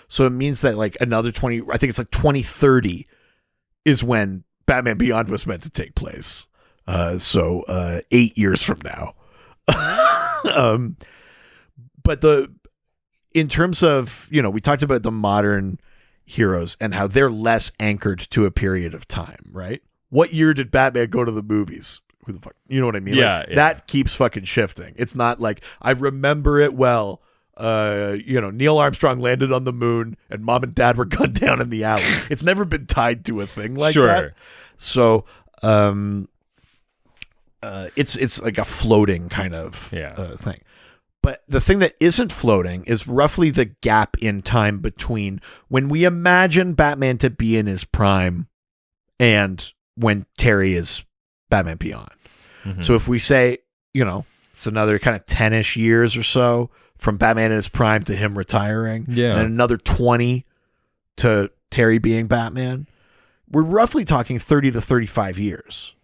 So it means that like another 20, I think it's like 2030 is when Batman Beyond was meant to take place. So 8 years from now. But in terms of, we talked about the modern heroes and how they're less anchored to a period of time, right? What year did Batman go to the movies? Who the fuck? You know what I mean? Yeah, That keeps fucking shifting. It's not like, I remember it well. Neil Armstrong landed on the moon and mom and dad were gunned down in the alley. It's never been tied to a thing like that. So, it's like a floating kind of thing. But the thing that isn't floating is roughly the gap in time between when we imagine Batman to be in his prime and when Terry is Batman Beyond. Mm-hmm. So if we say, it's another kind of 10-ish years or so from Batman in his prime to him retiring, and another 20 to Terry being Batman, we're roughly talking 30 to 35 years.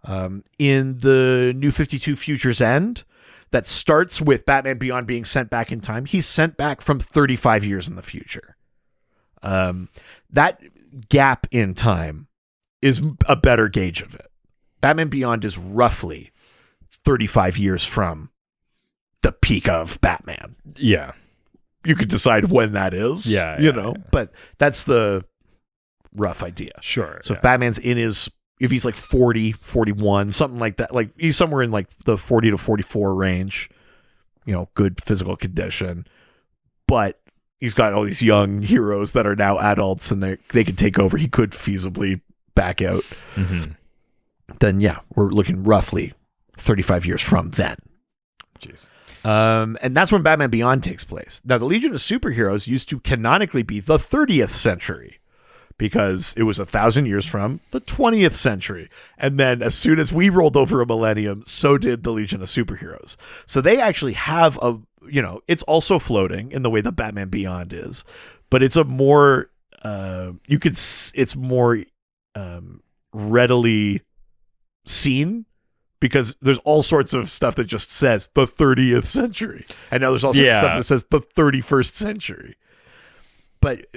In the New 52 Future's End, that starts with Batman Beyond being sent back in time. He's sent back from 35 years in the future. that gap in time is a better gauge of it. Batman Beyond is roughly 35 years from the peak of Batman. Yeah. You could decide when that is. Yeah. You know, but that's the rough idea. Sure. So if Batman's if he's like 40, 41, something like that, like he's somewhere in like the 40 to 44 range, you know, good physical condition, but he's got all these young heroes that are now adults and they could take over. He could feasibly back out. Mm-hmm. Then yeah, we're looking roughly 35 years from then. Jeez. And that's when Batman Beyond takes place. Now, the Legion of Superheroes used to canonically be the 30th century because it was 1,000 years from the 20th century. And then as soon as we rolled over a millennium, so did the Legion of Superheroes. So they actually have it's also floating in the way that Batman Beyond is, but it's a more, it's more readily seen because there's all sorts of stuff that just says the 30th century. And now there's also stuff that says the 31st century. But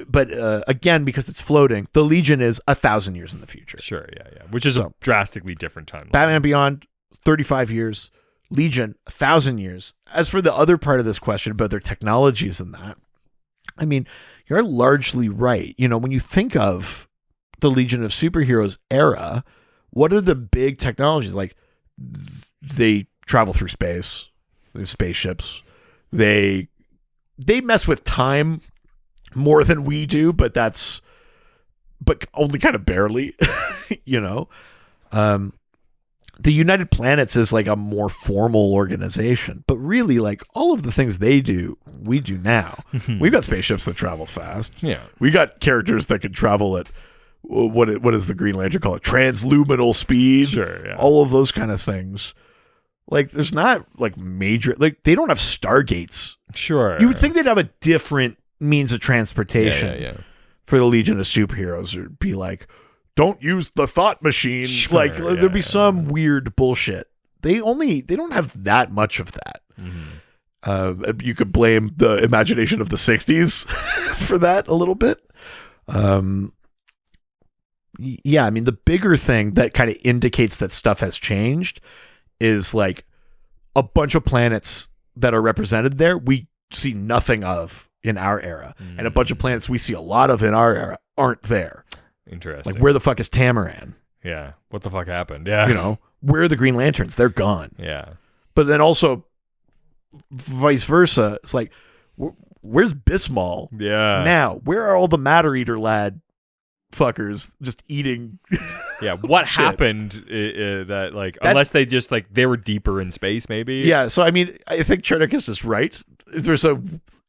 again, because it's floating, the Legion is 1,000 years in the future. Sure, yeah. Which is a drastically different timeline. Batman Beyond, 35 years. Legion, 1,000 years. As for the other part of this question about their technologies and that, I mean, you're largely right. You know, when you think of the Legion of Superheroes era, what are the big technologies? Like, they travel through space. They have spaceships. They mess with time more than we do, but only kind of barely, you know. The United Planets is like a more formal organization, but really, like, all of the things they do, we do now. We've got spaceships that travel fast. Yeah, we got characters that can travel at what does the Green Lantern call it? Transluminal speed. Sure, yeah. All of those kind of things. Like, there's not like major, like, they don't have stargates. Sure, you would think they'd have a different means of transportation. Yeah. For the Legion of Superheroes, it'd be like, don't use the thought machine. Sure, like, there'd be some weird bullshit. They don't have that much of that. Mm-hmm. You could blame the imagination of the 60s for that a little bit. Yeah, I mean, the bigger thing that kind of indicates that stuff has changed is like a bunch of planets that are represented there we see nothing of in our era, and a bunch of planets we see a lot of in our era aren't there. Interesting. Like, where the fuck is Tamaran? Yeah. What the fuck happened? Yeah. You know, where are the Green Lanterns? They're gone. Yeah. But then also vice versa. It's like, where's Bismol? Yeah. Now, where are all the Matter Eater lad fuckers just eating? Yeah. What happened that, like, unless they just, like, they were deeper in space, maybe? Yeah. So, I mean, I think Chernicus is right.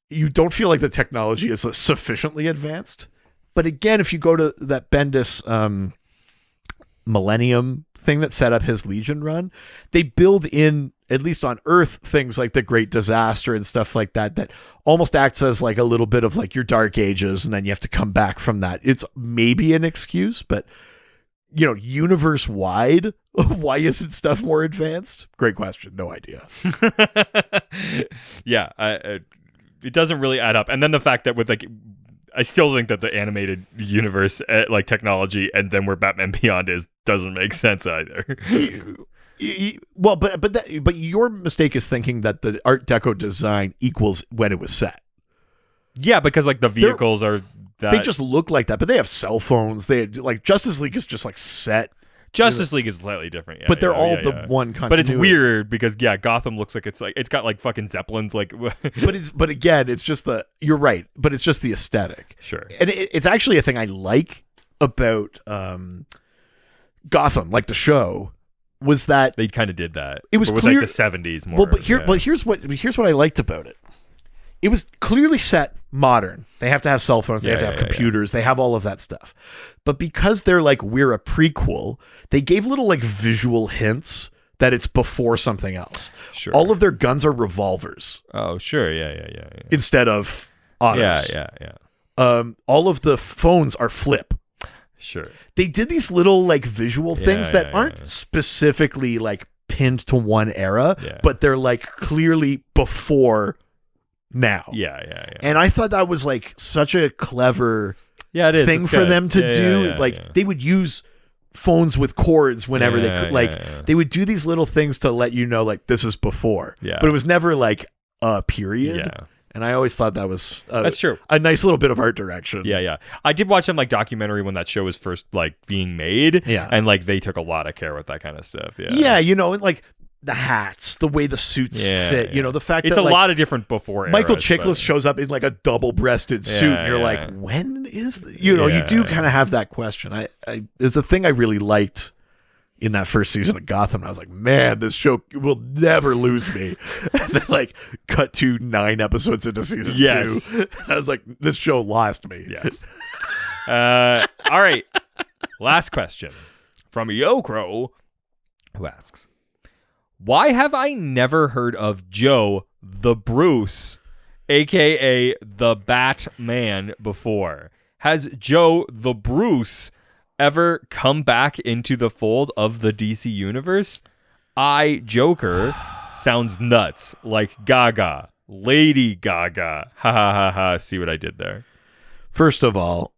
You don't feel like the technology is sufficiently advanced. But again, if you go to that Bendis Millennium thing that set up his Legion run, they build in, at least on Earth, things like the Great Disaster and stuff like that almost acts as like a little bit of like your Dark Ages, and then you have to come back from that. It's maybe an excuse, but, you know, universe wide, why isn't stuff more advanced? Great question. No idea. Yeah. It doesn't really add up. And then the fact that with, like, I still think that the animated universe, like, technology, and then where Batman Beyond is, doesn't make sense either. Well, but your mistake is thinking that the Art Deco design equals when it was set. Yeah, because, like, the vehicles are that. They just look like that, but they have cell phones. They, like, Justice League is just like set. Justice League is slightly different, yeah, but they're all the one continuity. But it's weird because Gotham looks like it's got like fucking Zeppelins, like. but again, it's just you're right, but it's just the aesthetic. Sure, and it's actually a thing I like about Gotham, like the show, was that they kind of did that. It was with clear, like the 70s more. Well, but here's what I liked about it. It was clearly set modern. They have to have cell phones. They have to have computers. They have all of that stuff. But because they're like, we're a prequel, they gave little like visual hints that it's before something else. Sure. All of their guns are revolvers. Oh, sure. Yeah. Instead of autos. Yeah. All of the phones are flip. Sure. They did these little like visual things that aren't specifically like pinned to one era, but they're like clearly before now. Yeah. And I thought that was like such a clever thing for them to do. They would use phones with cords whenever they could. They would do these little things to let you know, like, this is before. Yeah. But it was never like a period. Yeah. And I always thought that was that's true. A nice little bit of art direction. Yeah. I did watch some like documentary when that show was first like being made. Yeah. And like they took a lot of care with that kind of stuff. Yeah. Yeah, like the hats, the way the suits fit, the fact it's that a lot of different before Michael eras, Chiklis shows up in like a double-breasted suit, and you're like, when is you do kind of have that question. I it's a thing I really liked in that first season of Gotham. I was like, man, this show will never lose me. And then like cut to 9 episodes into season 2. And I was like, this show lost me. Yes. All right. Last question from Yokro, who asks, why have I never heard of Joe the Bruce, aka the Batman, before? Has Joe the Bruce ever come back into the fold of the DC universe? Joker sounds nuts, like Gaga, Lady Gaga. Ha ha ha ha. See what I did there? First of all,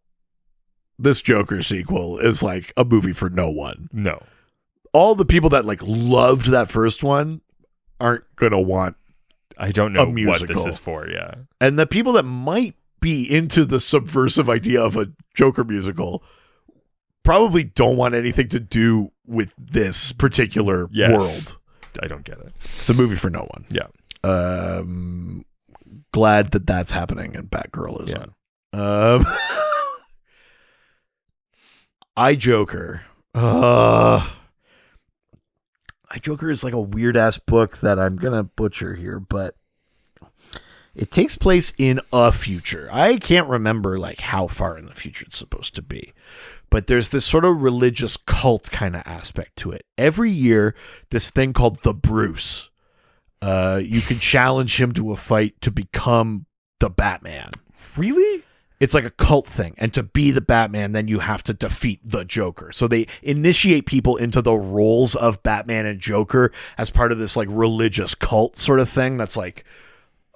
this Joker sequel is like a movie for no one. No. All the people that like loved that first one aren't gonna want. I don't know what this is for. Yeah, and the people that might be into the subversive idea of a Joker musical probably don't want anything to do with this particular world. I don't get it. It's a movie for no one. Yeah. Glad that that's happening and Batgirl isn't. Joker. Joker is like a weird ass book that I'm gonna butcher here, but it takes place in a future. I can't remember like how far in the future it's supposed to be, but there's this sort of religious cult kind of aspect to it. Every year, this thing called the Bruce, you can challenge him to a fight to become the Batman. Really? It's like a cult thing. And to be the Batman, then you have to defeat the Joker. So they initiate people into the roles of Batman and Joker as part of this like religious cult sort of thing. That's like,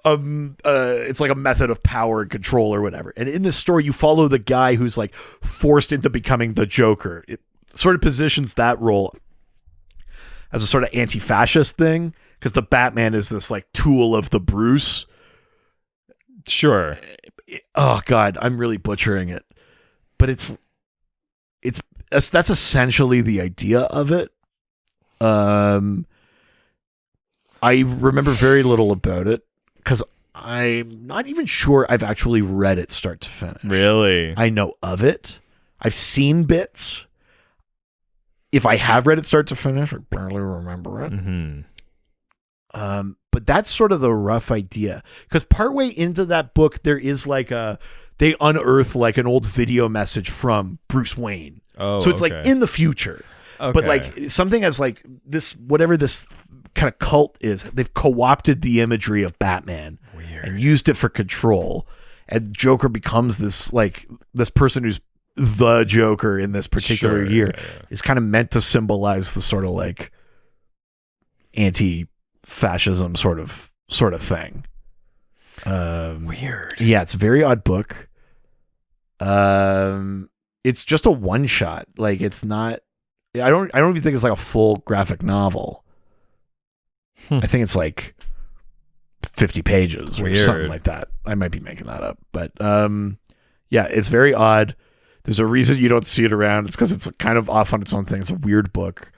it's like a method of power and control or whatever. And in this story, you follow the guy who's like forced into becoming the Joker. It sort of positions that role as a sort of anti-fascist thing, because the Batman is this like tool of the Bruce. Sure. Oh God, I'm really butchering it, but that's essentially the idea of it. I remember very little about it because I'm not even sure I've actually read it start to finish. Really? I know of it. I've seen bits. If I have read it start to finish, I barely remember it. Mm-hmm. But that's sort of the rough idea, because partway into that book, there is like they unearth like an old video message from Bruce Wayne. Oh, so it's like in the future, but like something as like this, whatever this kind of cult is, they've co-opted the imagery of Batman and used it for control. And Joker becomes this like this person who's the Joker in this particular year is kind of meant to symbolize the sort of like anti-fascism sort of thing. Weird. Yeah, it's a very odd book. It's just a one shot. Like it's not. I don't even think it's like a full graphic novel. I think it's like 50 pages or something like that. I might be making that up, but yeah, it's very odd. There's a reason you don't see it around. It's because it's kind of off on its own thing. It's a weird book.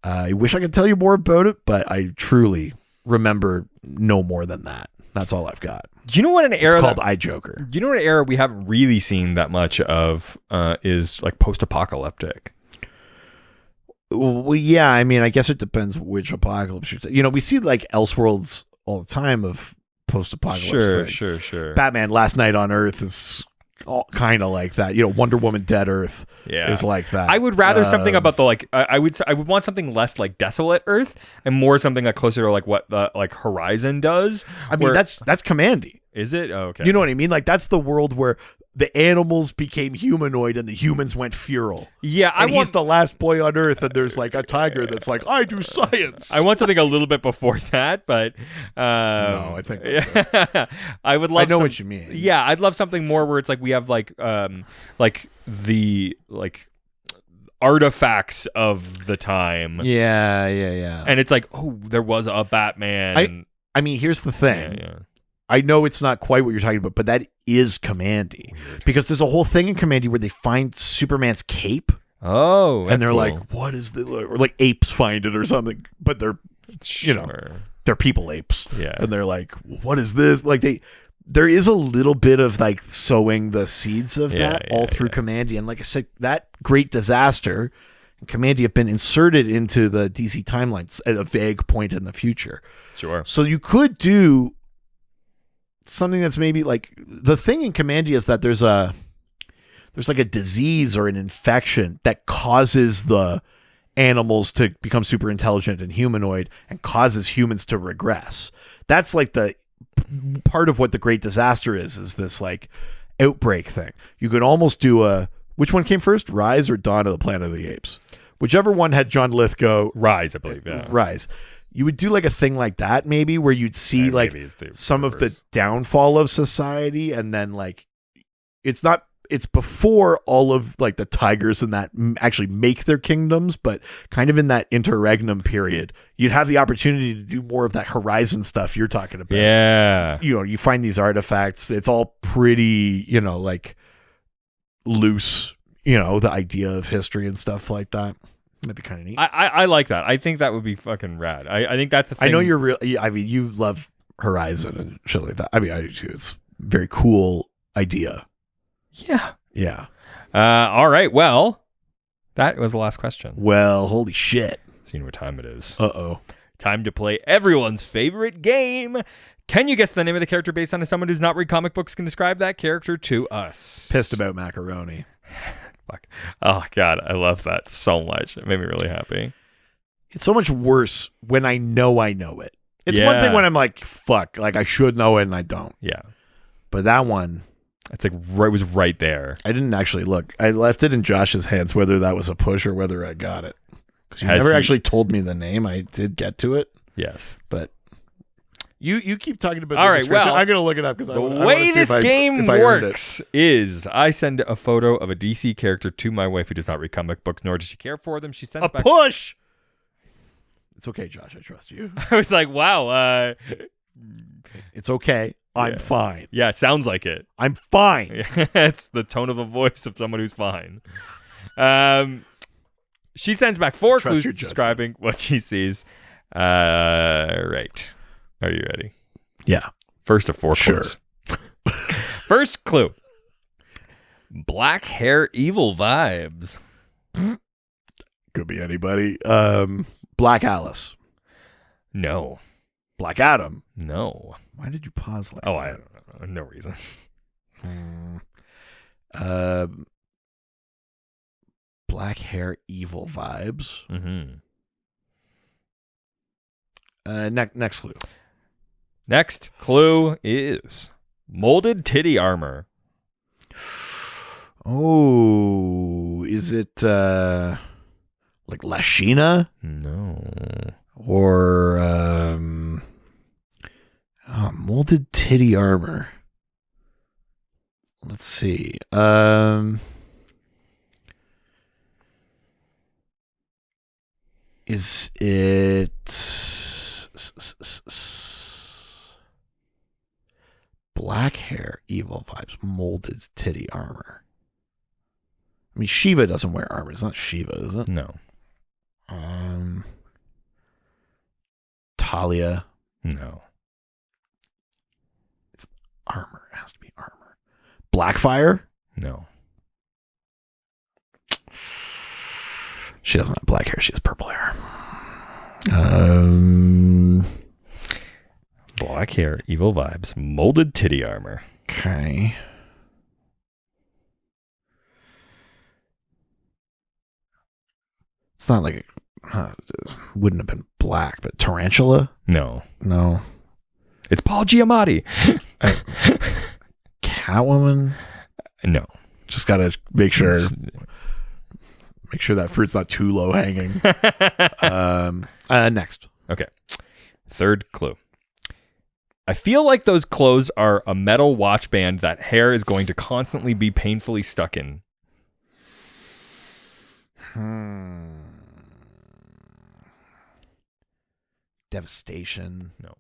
I wish I could tell you more about it, but I truly remember no more than that. That's all I've got. Do you know what an era it's called Joker? Do you know what an era we haven't really seen that much of is like post-apocalyptic? Well, yeah. I mean, I guess it depends which apocalypse you're you know, we see like Elseworlds all the time of post-apocalypse things. Sure. Batman Last Night on Earth is kind of like that. You know, Wonder Woman Dead Earth is like that. I would rather something about the like I would want something less like Desolate Earth and more something like closer to like what the like Horizon does. I mean, that's Commandy. Is it? Oh, okay. You know what I mean? Like, that's the world where the animals became humanoid and the humans went feral. Yeah, he's the last boy on Earth, and there's like a tiger that's like, I do science. I want something a little bit before that, but no, I think that's it. I would love. I know what you mean. Yeah, I'd love something more where it's like we have like the artifacts of the time. Yeah. And it's like, oh, there was a Batman. I mean, here's the thing. Yeah. I know it's not quite what you're talking about, but that is Commandy. Weird. Because there's a whole thing in Commandy where they find Superman's cape. Oh, that's and they're cool. like, what is the, or like apes find it or something, but they're, they're people apes. Yeah. And they're like, what is this? Like there is a little bit of like sowing the seeds of that all through Commandy. And like I said, that great disaster and Commandy have been inserted into the DC timelines at a vague point in the future. Sure. So you could do something that's maybe like, the thing in Commandy is that there's like a disease or an infection that causes the animals to become super intelligent and humanoid and causes humans to regress. That's like the part of what the great disaster is this like outbreak thing. You could almost do which one came first, Rise or Dawn of the Planet of the Apes? Whichever one had John Lithgow. Rise, I believe. Yeah. Rise. You would do like a thing like that maybe where you'd see like some of the downfall of society, and then like it's before all of like the tigers and that actually make their kingdoms, but kind of in that interregnum period, you'd have the opportunity to do more of that Horizon stuff you're talking about. Yeah. So, you find these artifacts. It's all pretty, like loose, the idea of history and stuff like that. That'd be kind of neat. I like that. I think that would be fucking rad. I think that's the thing. I know you're real. I mean, you love Horizon and shit like that. I mean, I do too. It's a very cool idea. Yeah. Yeah. All right. Well, that was the last question. Well, holy shit. So you know what time it is. Uh-oh. Time to play everyone's favorite game. Can you guess the name of the character based on someone who's not read comic books can describe that character to us? Pissed about macaroni. Fuck. Oh, God. I love that so much. It made me really happy. It's so much worse when I know it. It's one thing when I'm like, fuck, like I should know it and I don't. Yeah. But that one... It's like it was right there. I didn't actually look. I left it in Josh's hands whether that was a push or whether I got it. Because you never actually told me the name. I did get to it. Yes. But you keep talking about all right, well, I'm going to look it up because the way this game works is I send a photo of a DC character to my wife who does not read comic books, nor does she care for them. She sends back... push! It's okay, Josh. I trust you. I was like, wow. It's okay. I'm fine. Yeah, it sounds like it. I'm fine. It's the tone of a voice of someone who's fine. She sends back 4 clues describing what she sees. Right. Are you ready? Yeah. First of 4 clues. First clue. Black hair evil vibes. Could be anybody. Black Alice. No. Black Adam. No. Why did you pause like that? I don't know. No reason. Black hair evil vibes. Next clue. Next clue is molded titty armor. Oh, is it like Lashina? No. Or molded titty armor. Let's see. Is it black hair, evil vibes, molded titty armor? I mean, Shiva doesn't wear armor. It's not Shiva, is it? No. Talia. No. It's armor. It has to be armor. Blackfire? No. She doesn't have black hair. She has purple hair. Black hair, evil vibes, molded titty armor. Okay. It's not like it wouldn't have been black, but Tarantula? No. No. It's Paul Giamatti. Catwoman? No. Just gotta make sure that fruit's not too low hanging. Next. Okay. Third clue. I feel like those clothes are a metal watch band that hair is going to constantly be painfully stuck in. Devastation. No.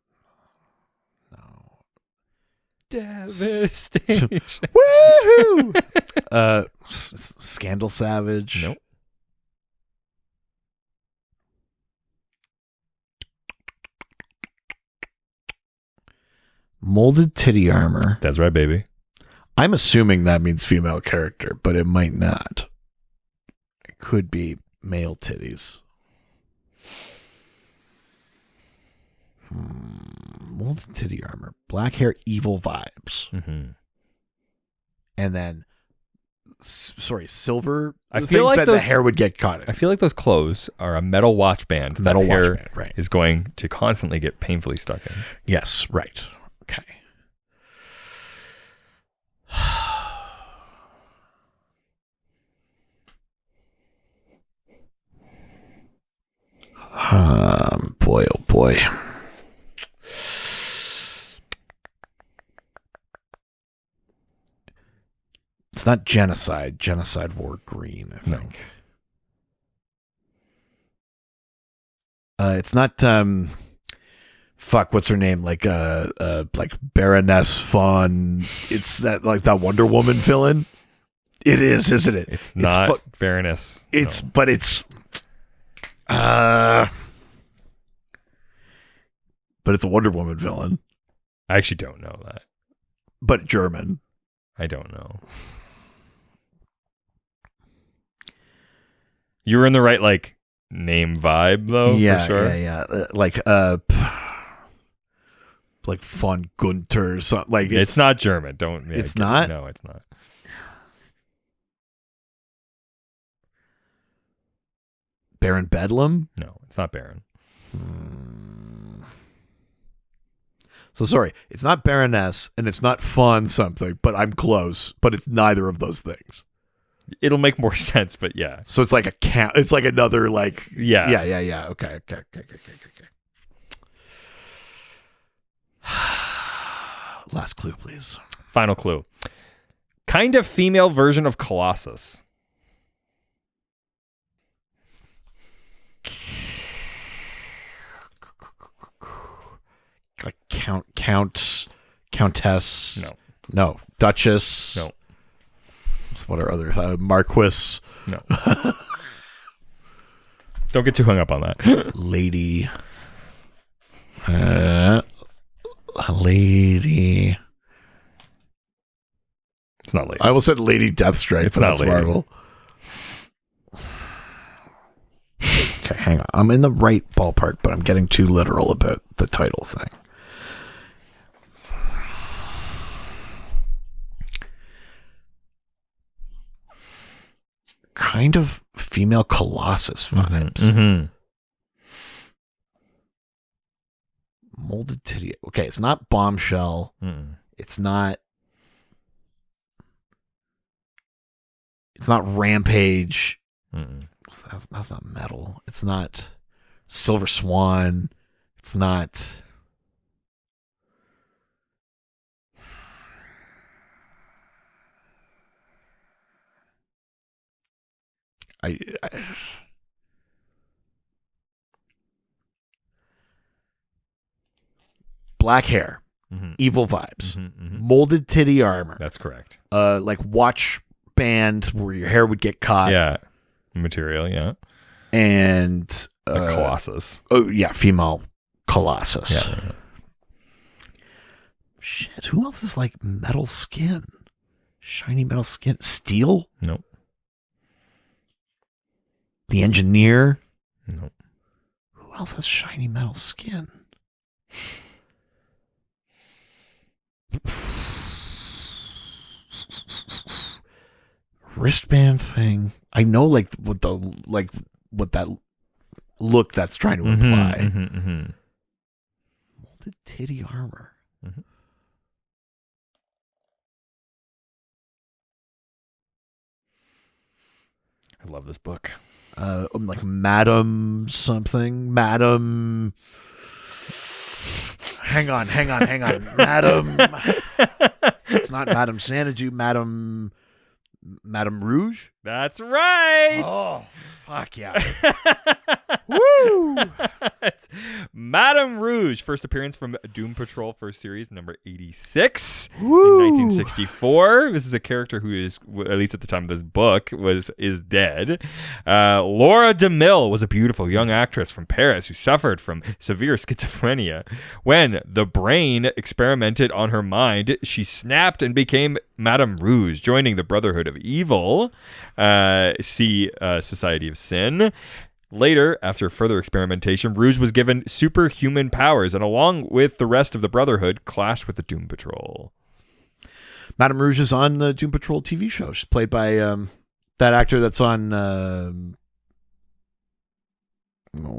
Devastation. Woohoo! Scandal Savage. Nope. Molded titty armor. That's right, baby. I'm assuming that means female character, but it might not. It could be male titties. Molded titty armor. Black hair, evil vibes. Mm-hmm. And then, silver. I feel like the hair would get caught in. I feel like those clothes are a metal watch band. Metal watch band, right. Is going to constantly get painfully stuck in. Yes, right. Okay. Boy, oh boy. It's not genocide. Genocide wore green, I think. No. It's not what's her name? Like Baroness Fawn. It's that Wonder Woman villain. It is, isn't it? It's not Baroness. But it's a Wonder Woman villain. I actually don't know that. But German. I don't know. You were in the right name vibe though. Yeah, for sure. yeah. Like von Gunther or something. It's not German. It's not. No, it's not. Baron Bedlam? No, it's not Baron. So sorry, it's not Baroness and it's not Fawn something, but I'm close. But it's neither of those things. It'll make more sense, but yeah. So it's like a count. It's like another Yeah. Yeah. Okay. Last clue, please. Final clue. Kind of female version of Colossus. Like countess. No. Duchess. No. What are other Marquis? No. Don't get too hung up on that. Lady. Lady. It's not Lady. I almost said Lady Deathstrike. It's not Lady. Marvel. Okay, hang on. I'm in the right ballpark, but I'm getting too literal about the title thing. Kind of female Colossus vibes. Mm-hmm. Molded titty. Okay, it's not Bombshell. Mm-mm. It's not Rampage. Mm-mm. That's not metal. It's not Silver Swan. It's not. I black hair, evil vibes, molded titty armor. That's correct. Like watch band where your hair would get caught. Yeah, material. Yeah, and a Colossus. Oh yeah, female Colossus. Yeah. Shit, who else is like metal skin? Shiny metal skin. Steel? Nope. The Engineer? Nope. Who else has shiny metal skin? Wristband thing. I know what that look that's trying to imply. Molded titty armor. love this book. Like Madam something. Madam. Hang on. Madam. It's not Madam Xanadu. Madam Rouge? That's right. Oh, fuck yeah. Woo! It's Madame Rouge, first appearance from Doom Patrol first series, number 86 Woo! in 1964. This is a character who is, at least at the time of this book, is dead. Laura DeMille was a beautiful young actress from Paris who suffered from severe schizophrenia. When the brain experimented on her mind, she snapped and became Madame Rouge, joining the Brotherhood of Evil, Society of Sin. Later, after further experimentation, Rouge was given superhuman powers and, along with the rest of the Brotherhood, clashed with the Doom Patrol. Madame Rouge is on the Doom Patrol TV show. She's played by that actor that's on... where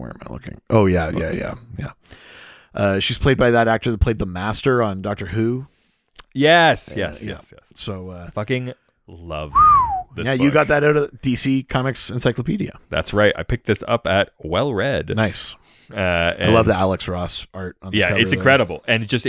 am I looking? Oh, yeah. She's played by that actor that played the Master on Doctor Who. Yes. So, fucking love this book. You got that out of DC Comics Encyclopedia. That's right. I picked this up at Well Read. Nice. I love the Alex Ross art on the cover it's incredible. And it's just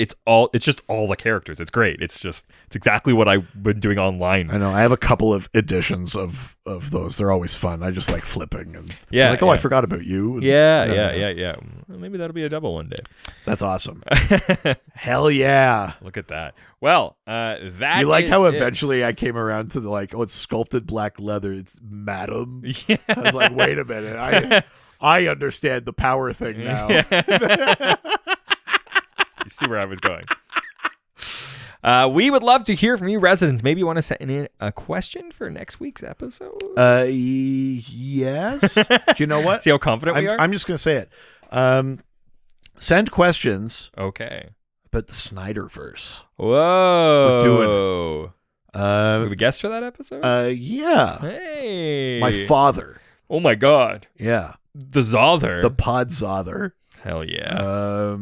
all the characters. It's great. It's exactly what I've been doing online. I know. I have a couple of editions of those. They're always fun. I just like flipping and I forgot about you. And, yeah. Well, maybe that'll be a double one day. That's awesome. Hell yeah. Look at that. Well, that you like how eventually I came around to the it's sculpted black leather. It's Madam. Yeah. I was like, wait a minute. I understand the power thing now. You see where I was going. We would love to hear from you residents. Maybe you want to send in a question for next week's episode? Yes. Do you know what? See how confident we are? I'm just going to say it. Send questions. Okay. About the Snyderverse. Whoa. We're doing it. We have a guest for that episode? Yeah. Hey. My father. Oh my God. Yeah. The Zother. The Pod Zother. Hell yeah.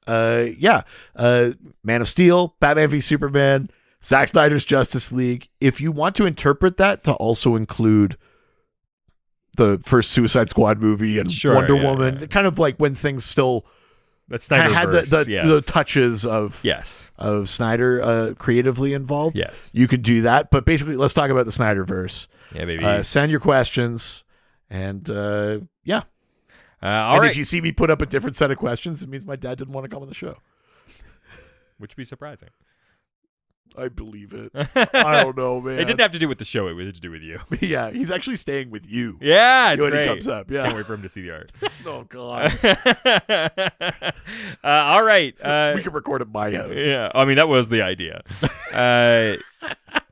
Man of Steel, Batman v Superman, Zack Snyder's Justice League. If you want to interpret that to also include the first Suicide Squad movie and Wonder Woman, kind of like when things still had the touches of Snyder creatively involved. Yes. You could do that. But basically, let's talk about the Snyderverse. Yeah, baby. Send your questions. And all right. If you see me put up a different set of questions, it means my dad didn't want to come on the show. Which would be surprising. I believe it. I don't know, man. It didn't have to do with the show. It was to do with you. Yeah, he's actually staying with you. Yeah, it's great. He comes up. Yeah. Can't wait for him to see the art. Oh, God. All right. We can record at my house. Yeah. I mean, that was the idea.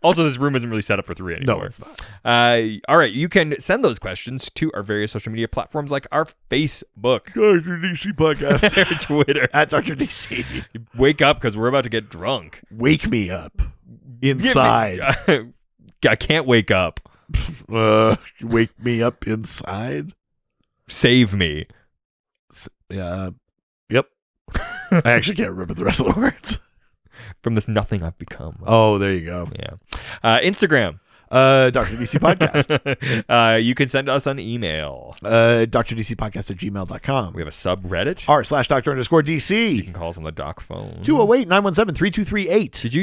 Also, this room isn't really set up for 3 anymore. No, it's not. All right. You can send those questions to our various social media platforms like our Facebook. Dr. DC Podcast. Or Twitter. At Dr. DC. Wake up because we're about to get drunk. Wake me up. Inside. I can't wake up. Wake me up inside? Save me. Yep. I actually can't remember the rest of the words. From this nothing I've become. Oh, there you go. Yeah. Instagram. Dr. DC Podcast. You can send us an email. drdcpodcast@gmail.com. We have a subreddit. r/Dr_DC. You can call us on the doc phone. 208-917-3238. Did you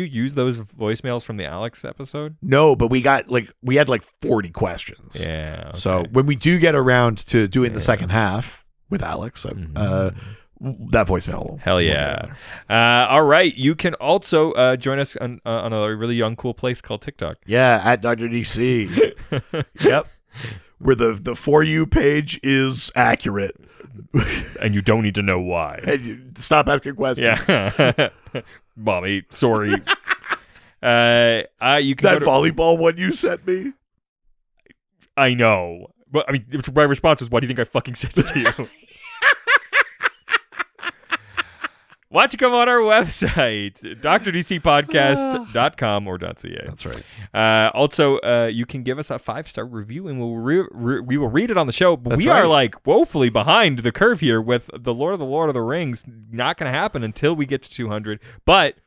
use those voicemails from the Alex episode? No, but we had 40 questions. Yeah. Okay. So when we do get around to doing the second half with Alex, that voicemail. Hell yeah. All right. You can also join us on a really young, cool place called TikTok. Yeah, at Dr. DC. Yep. Where the For You page is accurate. And you don't need to know why. And you stop asking questions. Yeah. Mommy, sorry. You can that volleyball one you sent me? I know. But I mean, my response was, why do you think I fucking sent it to you? Why don't you come on our website, drdcpodcast.com or .ca. That's right. Also, you can give us a 5-star review, and we will read it on the show. But That's we right. are woefully behind the curve here with the Lord of the Rings. Not going to happen until we get to 200. But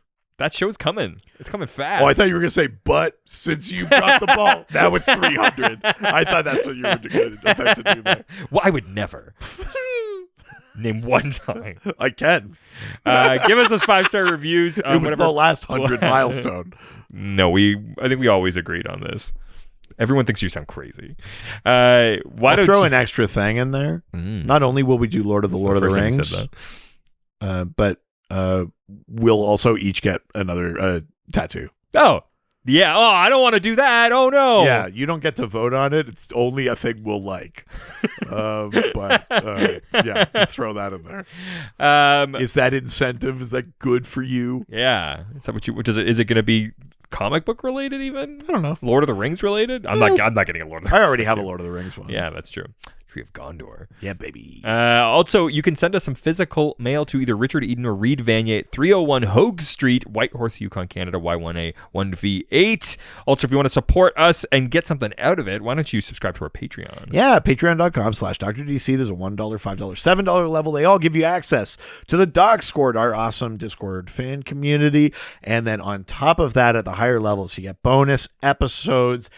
That show's coming. It's coming fast. Oh, I thought you were going to say, but since you've dropped the ball, now it's 300. I thought that's what you were going to attempt to do there. Well, I would never. Name one time. I can. Give us those 5-star reviews. It was the last 100 milestone. No, I think we always agreed on this. Everyone thinks you sound crazy. Why don't throw you... an extra thing in there? Not only will we do Lord of the Rings, but we'll also each get another tattoo. Oh, yeah. Oh, I don't want to do that. Oh, no. Yeah, you don't get to vote on it. It's only a thing we'll like. But yeah, let's throw that in there. Is that incentive? Is that good for you? Yeah. Is that what you? Is it going to be comic book related even? I don't know. Lord of the Rings related? I'm not getting a Lord of the Rings. I already have a Lord of the Rings one. Yeah, that's true. Tree of Gondor. Yeah, baby. Also, you can send us some physical mail to either Richard Eden or Reed Vanier at 301 Hogue Street, Whitehorse, Yukon, Canada, Y1A 1V8. Also, if you want to support us and get something out of it, why don't you subscribe to our Patreon? Yeah, patreon.com/DrDC. There's a $1, $5, $7 level. They all give you access to the Dog Squad, our awesome Discord fan community. And then on top of that, at the higher levels, you get bonus episodes.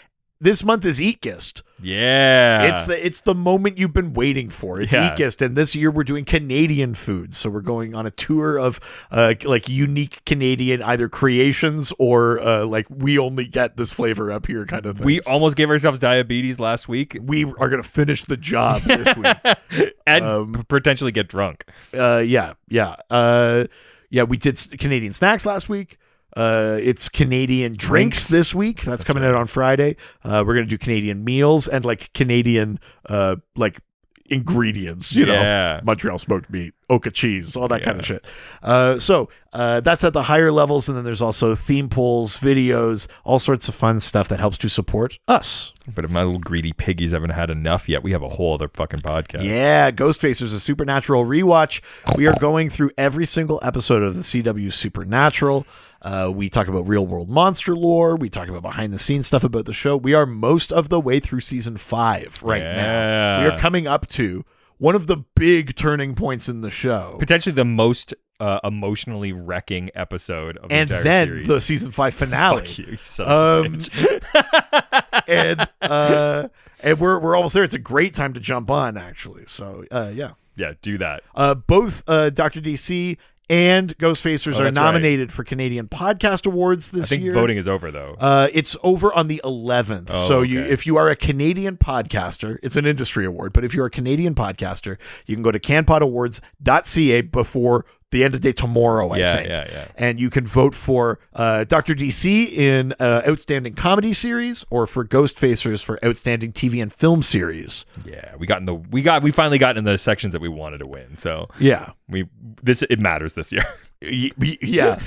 This month is Eatgist. Yeah. It's the moment you've been waiting for. It's Eatgist, and this year we're doing Canadian foods. So we're going on a tour of like unique Canadian either creations or like we only get this flavor up here kind of thing. We almost gave ourselves diabetes last week. We are going to finish the job this week. And potentially get drunk. Yeah, we did Canadian snacks last week. It's Canadian drinks this week. That's coming out on Friday. We're going to do Canadian meals and like Canadian like ingredients, you know, Montreal smoked meat, Oka cheese, all that kind of shit. So that's at the higher levels. And then there's also theme polls, videos, all sorts of fun stuff that helps to support us. But if my little greedy piggies haven't had enough yet, we have a whole other fucking podcast. Yeah, Ghostfacers, a Supernatural rewatch. We are going through every single episode of the CW Supernatural. We talk about real world monster lore. We talk about behind the scenes stuff about the show. We are most of the way through season 5 right now. We are coming up to one of the big turning points in the show. Potentially the most emotionally wrecking episode of the entire series. And then the season 5 finale. Fuck you son of a bitch. And we're almost there. It's a great time to jump on, actually. So yeah. Yeah, do that. Both Dr. DC and Ghostfacers are nominated for Canadian Podcast Awards this year. I think voting is over, though. It's over on the 11th. So if you are a Canadian podcaster, it's an industry award, but if you're a Canadian podcaster, you can go to canpodawards.ca before the end of day tomorrow, I think. Yeah. And you can vote for Dr. DC in Outstanding Comedy Series or for Ghostfacers for Outstanding TV and Film Series. Yeah, we finally got in the sections that we wanted to win. So yeah, it matters this year. Yeah,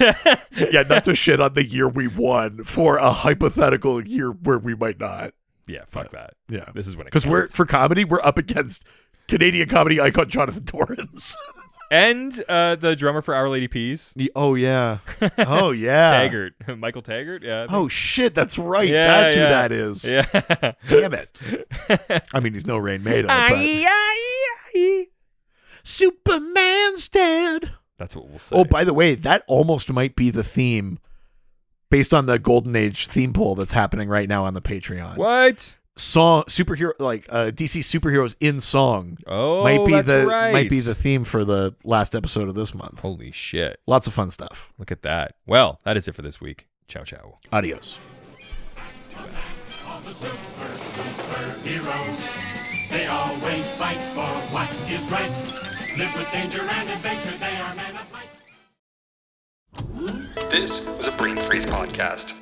not to shit on the year we won for a hypothetical year where we might not. Yeah, fuck that. Yeah, this is when it because for comedy we're up against Canadian comedy icon Jonathan Torrens. And the drummer for Our Lady Peace. Oh, yeah. Oh, yeah. Taggart. Michael Taggart? Yeah. Oh, shit. That's right. That's who that is. Yeah. Damn it. I mean, he's no Rain Maiden. But... Superman's dead. That's what we'll say. Oh, by the way, that almost might be the theme based on the Golden Age theme poll that's happening right now on the Patreon. What? Superhero, like DC superheroes in song. Oh, might be right. Might be the theme for the last episode of this month. Holy shit! Lots of fun stuff. Look at that. Well, that is it for this week. Ciao, ciao. Adios. All the superheroes, they always fight for what is right. Live with danger and adventure. They are men of might. This was a Brain Freeze podcast.